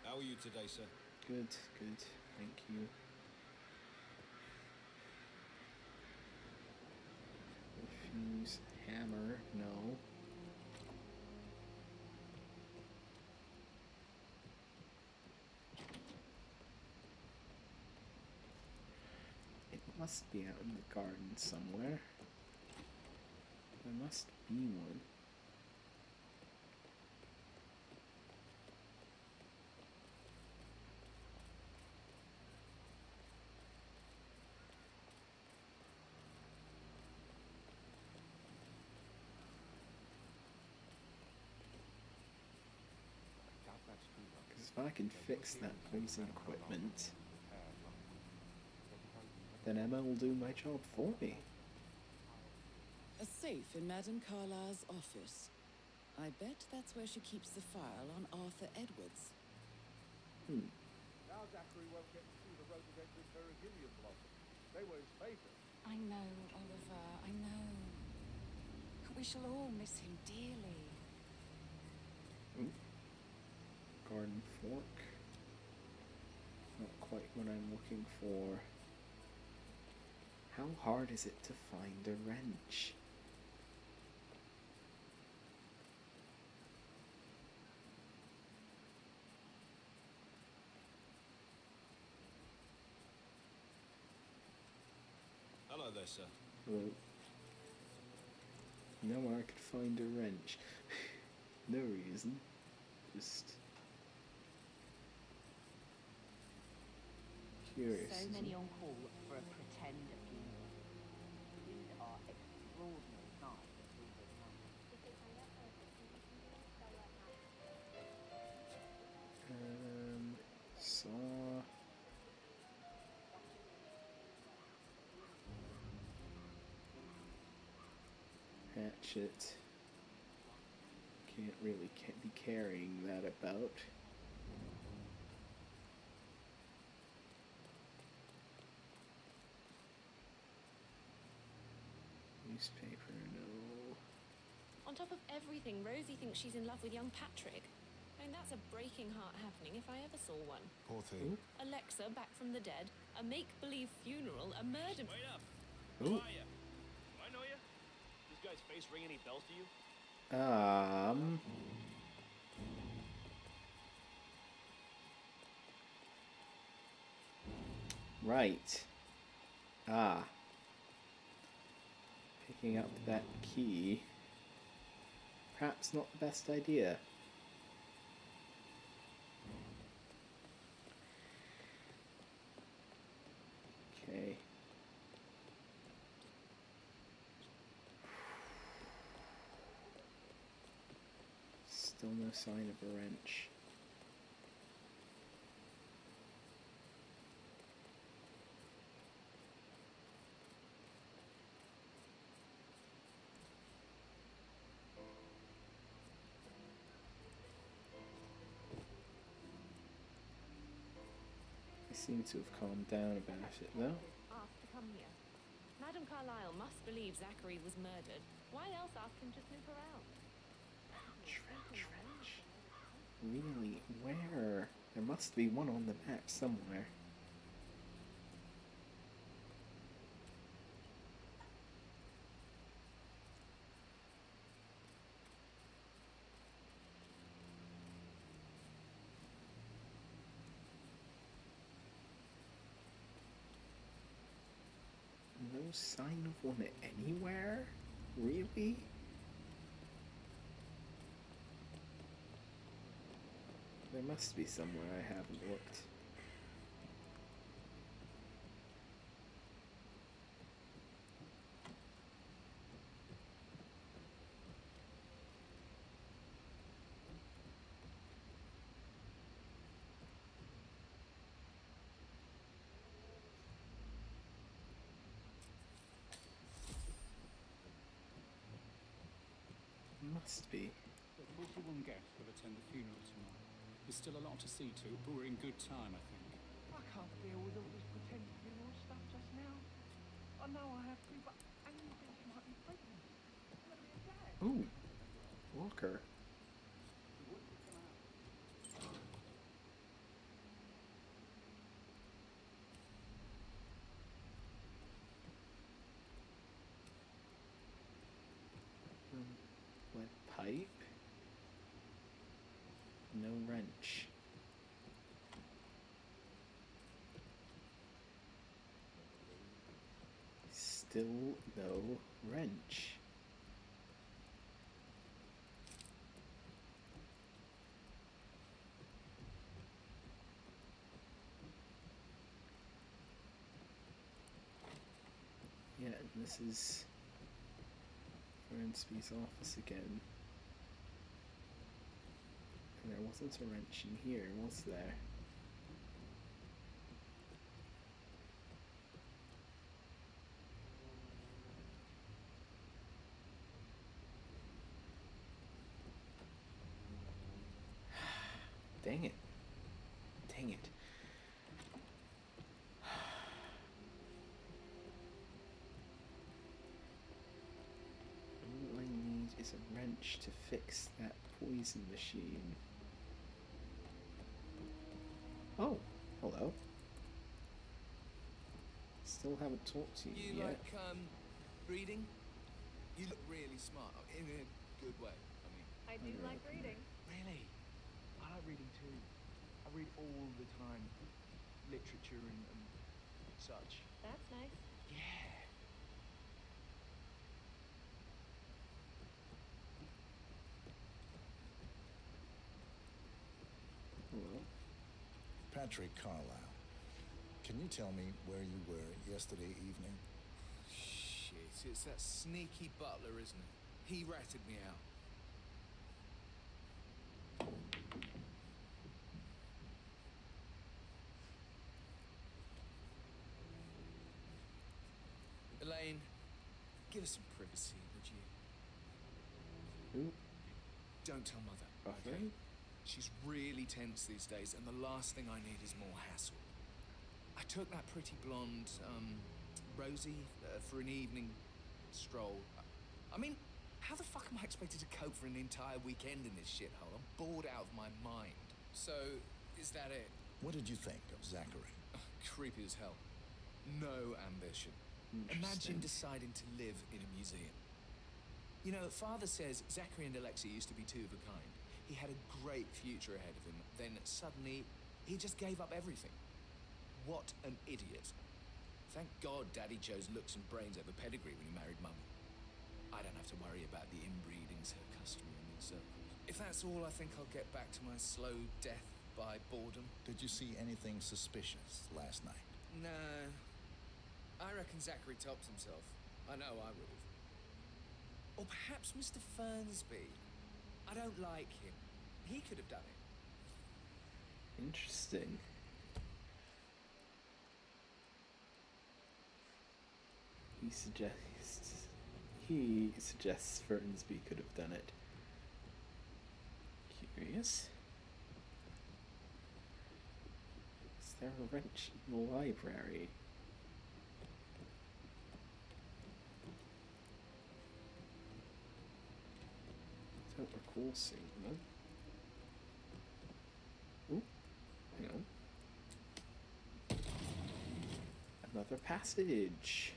How are you today, sir? Good, thank you. Fuse, hammer, no. It must be out in the garden somewhere. There must be one. If I can fix that poison equipment, then Emma will do my job for me. A safe in Madame Carlisle's office. I bet that's where she keeps the file on Arthur Edwards. Now Zachary won't get to see the rhododendron perigilium blossom. They were his favourite. I know, Oliver, I know. We shall all miss him dearly. Ooh. Garden fork. Not quite what I'm looking for. How hard is it to find a wrench? Hello there, sir. Well, now I could find a wrench. No reason. Just curious. So many on call for a pretend funeral. These are extraordinary sights at Weaver's house. Saw. Hatchet. Can't really be carrying that about. Newspaper, no. On top of everything, Rosie thinks she's in love with young Patrick. I mean, that's a breaking heart happening if I ever saw one. Poor thing. Alexa back from the dead, a make-believe funeral, a murder... Wait up. Ooh. Who are you? Do I know you? This guy's face ring any bells to you? Right. Picking up that key. Perhaps not the best idea. Okay. Still no sign of a wrench. I seem to have calmed down about it though. Asked to come here. Madame Carlisle must believe Zachary was murdered. Why else ask him to snoop around? Wrench. Really? Where? There must be one on the map somewhere. No sign of one anywhere? Really? There must be somewhere I haven't looked. Must be. But 41 guests will attend the funeral tomorrow. There's still a lot to see to, but we're in good time, I think. I can't deal with all this pretend funeral stuff just now. I know I have to, but Annie thinks she might be pregnant. I'm gonna be a dad. Ooh, Walker. Lead pipe. No wrench. Still no wrench. Yeah, and this is Fernsby's office again. There wasn't a wrench in here, was there? Dang it. Dang it. All I need is a wrench to fix that poison machine. Oh, hello. Still haven't talked to you yet. like, reading? You look really smart, in a good way, I mean. I do like reading. Really? I like reading too. I read all the time. Literature and such. That's nice. Yeah. Hello. Patrick Carlisle, can you tell me where you were yesterday evening? Shit, it's that sneaky butler, isn't it? He ratted me out. Elaine, give us some privacy, would you? Who? Don't tell Mother. Okay. She's really tense these days, and the last thing I need is more hassle. I took that pretty blonde, Rosie, for an evening stroll. I mean, how the fuck am I expected to cope for an entire weekend in this shithole? I'm bored out of my mind. So, is that it? What did you think of Zachary? Creepy as hell. No ambition. Imagine deciding to live in a museum. You know, Father says Zachary and Alexia used to be two of a kind. He had a great future ahead of him. Then suddenly, he just gave up everything. What an idiot. Thank God Daddy chose looks and brains over pedigree when he married Mummy. I don't have to worry about the inbreeding so customary in these circles. If that's all, I think I'll get back to my slow death by boredom. Did you see anything suspicious last night? No. I reckon Zachary tops himself. I know I would have. Or perhaps Mr. Fernsby. I don't like him. He could have done it. Interesting. He suggests Fernsby could have done it. Curious. Is there a wrench in the library? I don't recall seeing them. Ooh, hang on. Another passage.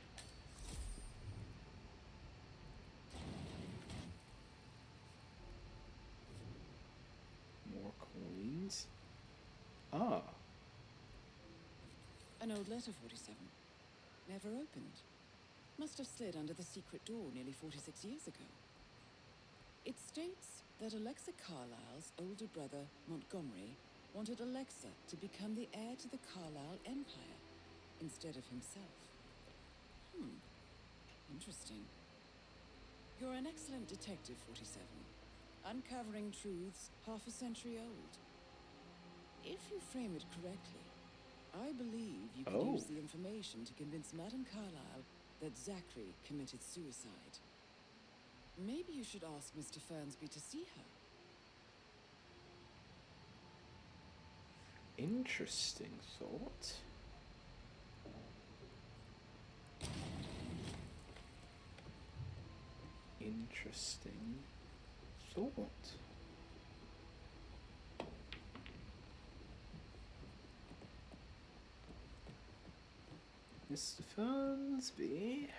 More coins. Ah. An old letter, 47. Never opened. Must have slid under the secret door nearly 46 years ago. It states that Alexa Carlisle's older brother, Montgomery, wanted Alexa to become the heir to the Carlisle Empire instead of himself. Interesting. You're an excellent detective, 47. Uncovering truths half a century old. If you frame it correctly, I believe you could use the information to convince Madame Carlisle that Zachary committed suicide. Maybe you should ask Mr. Fernsby to see her. Interesting thought. Interesting thought. Mr. Fernsby,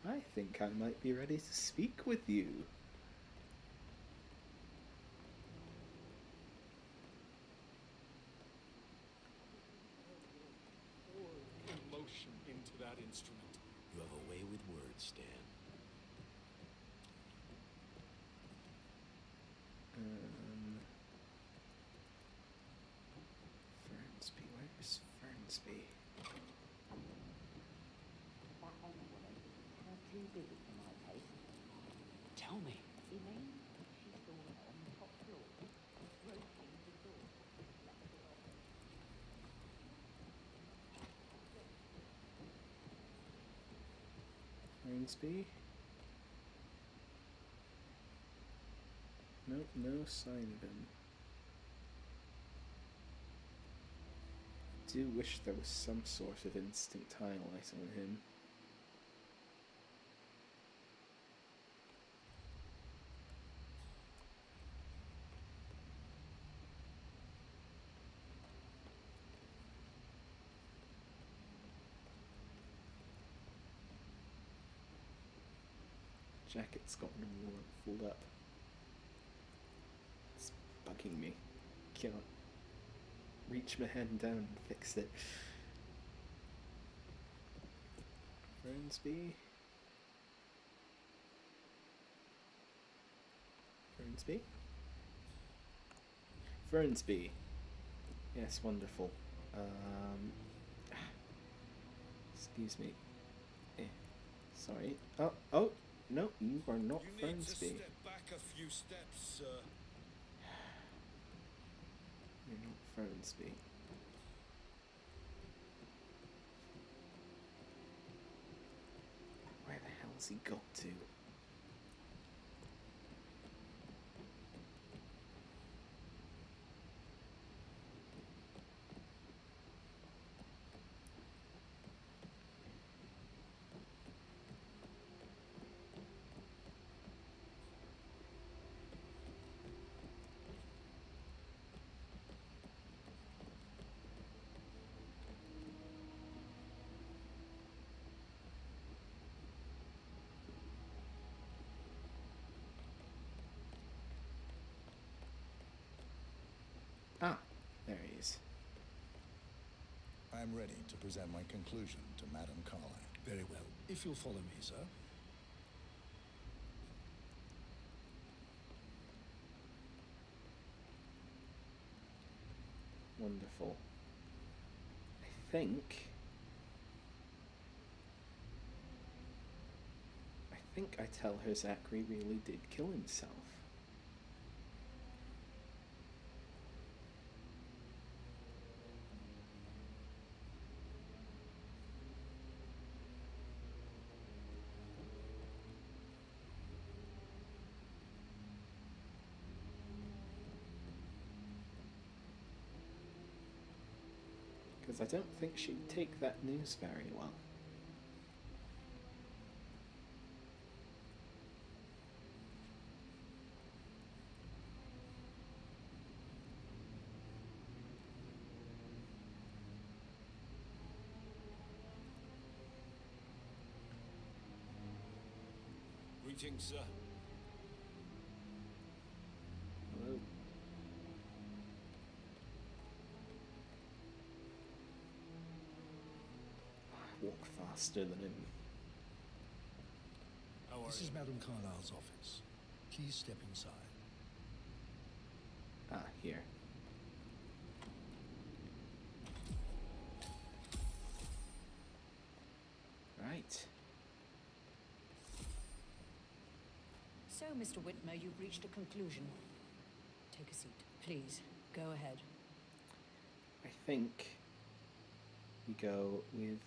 I think I might be ready to speak with you. Pour emotion into that instrument. You have a way with words, Stan. Fernsby, where's Fernsby? Too busy for my taste. Tell me, Fernsby? Nope, no sign of him. I do wish there was some sort of instant highlight on him. Jacket's got no more fold up. It's bugging me. Can't reach my hand down and fix it. Fernsby? Fernsby? Fernsby. Yes, wonderful. Excuse me. Sorry. Oh, no, you are not Fernsby. You need to step back a few steps, sir. You're not Fernsby. Where the hell's he got to? Ah, there he is. I'm ready to present my conclusion to Madame Carlyle. Very well. If you'll follow me, sir. Wonderful. I think I tell her Zachary really did kill himself. Because I don't think she'd take that news very well. Greetings, sir. Hello. I walk faster than him. How are This you? is Madame Carlyle's office. Please step inside. Ah, here. Right. So, Mr. Whitmer, you've reached a conclusion. Take a seat. Please, go ahead. I think we go with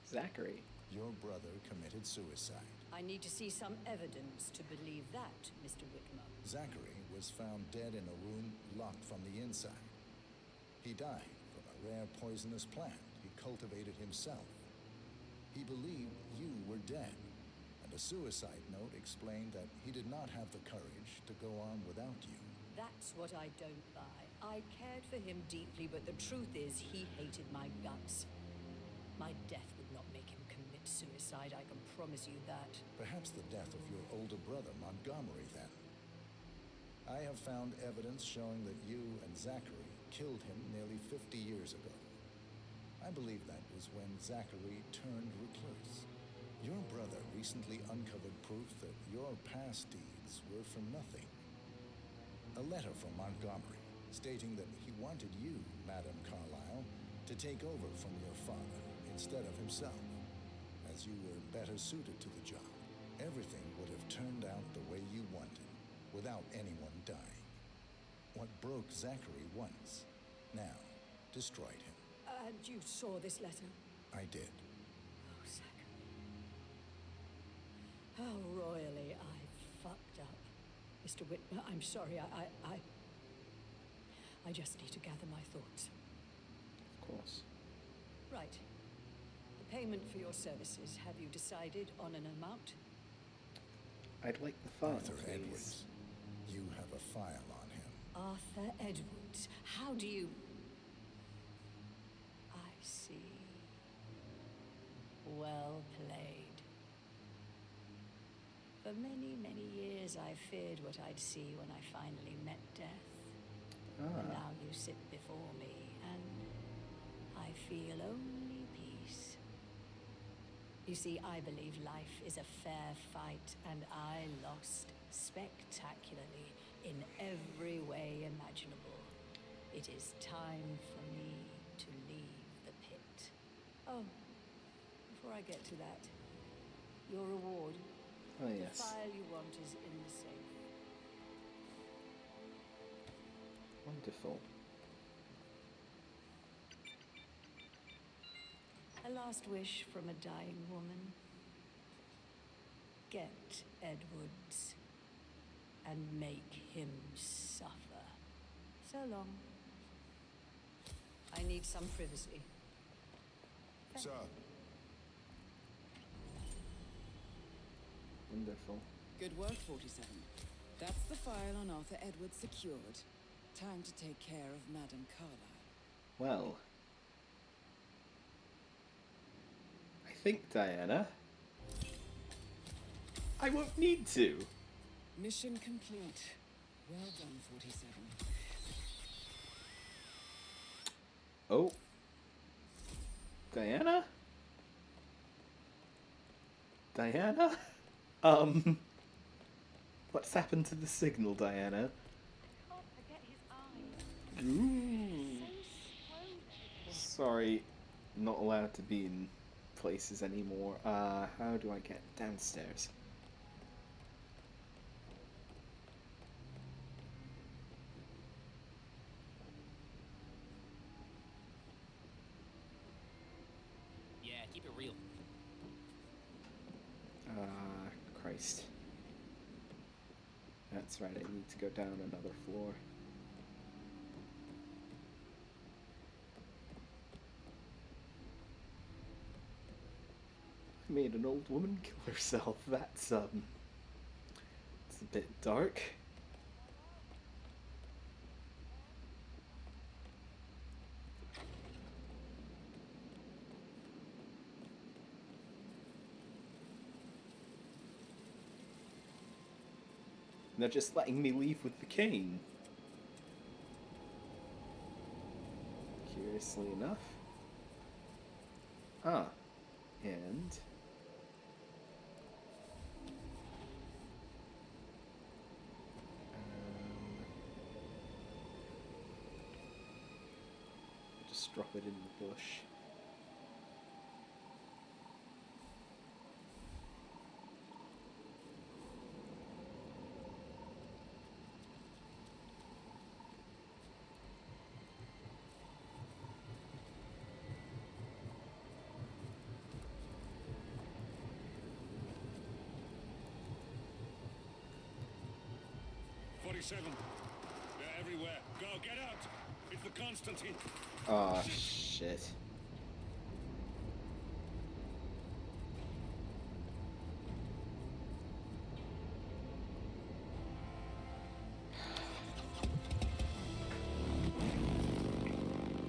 Zachary. Your brother committed suicide. I need to see some evidence to believe that, Mr. Whitmer. Zachary was found dead in a room locked from the inside. He died from a rare poisonous plant he cultivated himself. He believed you were dead, and a suicide note explained that he did not have the courage to go on without you. That's what I don't buy. I cared for him deeply, but the truth is he hated my guts. My death would not make him commit suicide, I can promise you that. Perhaps the death of your older brother, Montgomery, then. I have found evidence showing that you and Zachary killed him nearly 50 years ago. I believe that was when Zachary turned recluse. Your brother recently uncovered proof that your past deeds were for nothing. A letter from Montgomery stating that he wanted you, Madame Carlyle, to take over from your father instead of himself, as you were better suited to the job. Everything would have turned out the way you wanted, without anyone dying. What broke Zachary once, now destroyed him. And you saw this letter? I did. Oh, Zachary. How royally I fucked up. Mr. Whitmer, I'm sorry, I just need to gather my thoughts. Of course. Right. The payment for your services, have you decided on an amount? I'd like the file, Arthur please. Edwards. You have a file on him. Arthur Edwards. How do you... I see. Well played. For many, many years I feared what I'd see when I finally met death. And now you sit before me, and I feel only peace. You see, I believe life is a fair fight, and I lost spectacularly in every way imaginable. It is time for me to leave the pit. Oh, before I get to that, your reward. Oh, yes. The file you want is in the safe. Wonderful. A last wish from a dying woman. Get Edwards and make him suffer. So long. I need some privacy. Sir. Wonderful. Good work, 47. That's the file on Arthur Edwards secured. Time to take care of Madame Carlyle. Well, I think, Diana, I won't need to. Mission complete. Well done, 47. Oh. Diana? Diana? What's happened to the signal, Diana? Ooh. Sorry, not allowed to be in places anymore. How do I get downstairs? Yeah, keep it real. Christ. That's right, I need to go down another floor. I made an old woman kill herself. That's it's a bit dark. And they're just letting me leave with the cane. Curiously enough. Ah. And... just drop it in the bush. They're everywhere. Go, get out! It's the Constantine. Oh, shit.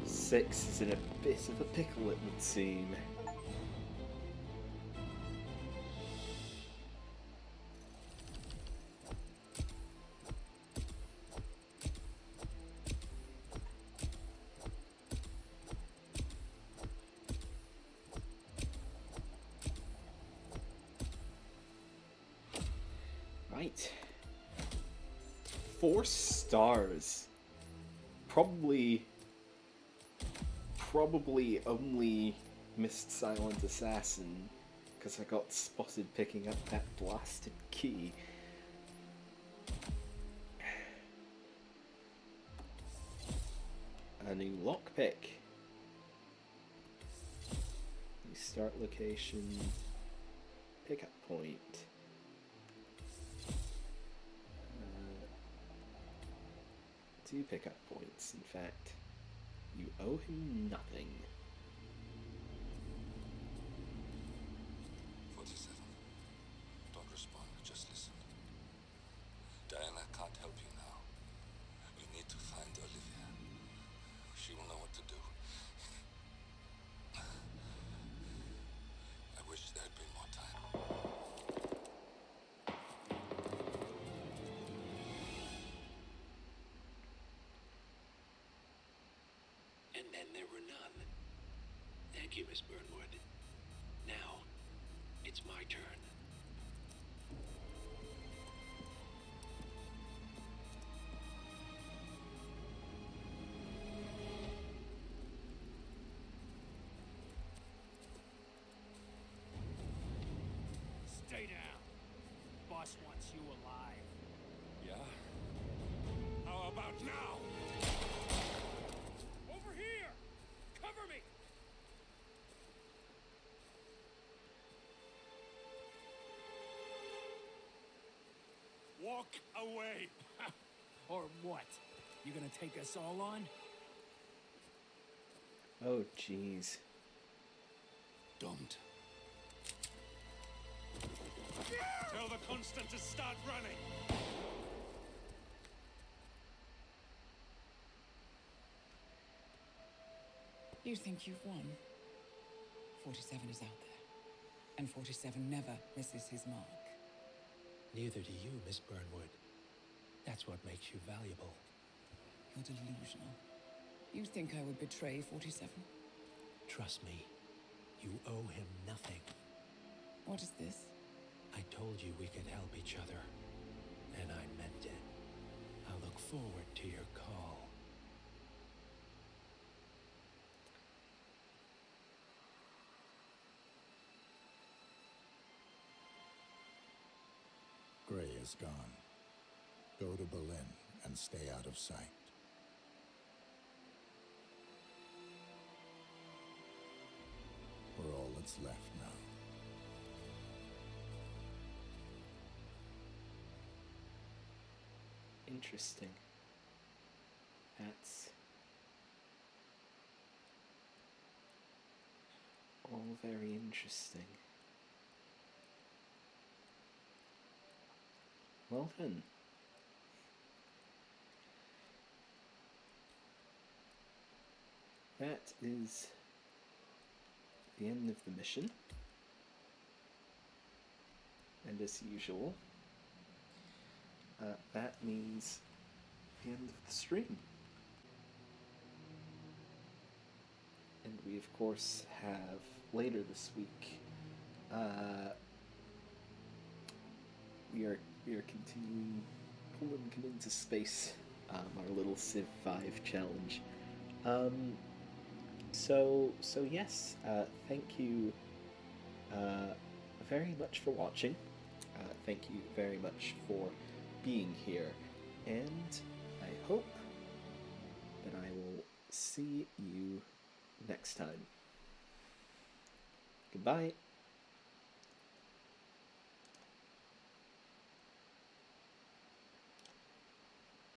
Six is in a bit of a pickle, it would seem. Right. 4 stars. Probably only missed Silent Assassin because I got spotted picking up that blasted key. A new lockpick. New start location. Pickup point. do pick up points. In fact, you owe him nothing. 47. Don't respond, just listen. Diana can't help you now. You need to find Olivia. She will know what to do. I wish there had been more time. And then there were none. Thank you, Miss Burnwood. Now, it's my turn. Stay down. Boss wants you alive. Yeah? How about now? Over here! Cover me! Walk away! Or what? You gonna take us all on? Oh, jeez. Don't. Tell the Constant to start running! You think you've won? 47 is out there. And 47 never misses his mark. Neither do you, Miss Burnwood. That's what makes you valuable. You're delusional. You think I would betray 47? Trust me, you owe him nothing. What is this? I told you we could help each other, and I meant it. I'll look forward to your call. Gray is gone. Go to Berlin and stay out of sight. We're all that's left now. Interesting. That's all very interesting. Well then. That is the end of the mission. And as usual, that means the end of the stream. And we of course have later this week, we are continuing pulling into space, our little Civ 5 challenge. So yes, thank you very much for watching. Thank you very much for being here, and I hope that I will see you next time. Goodbye.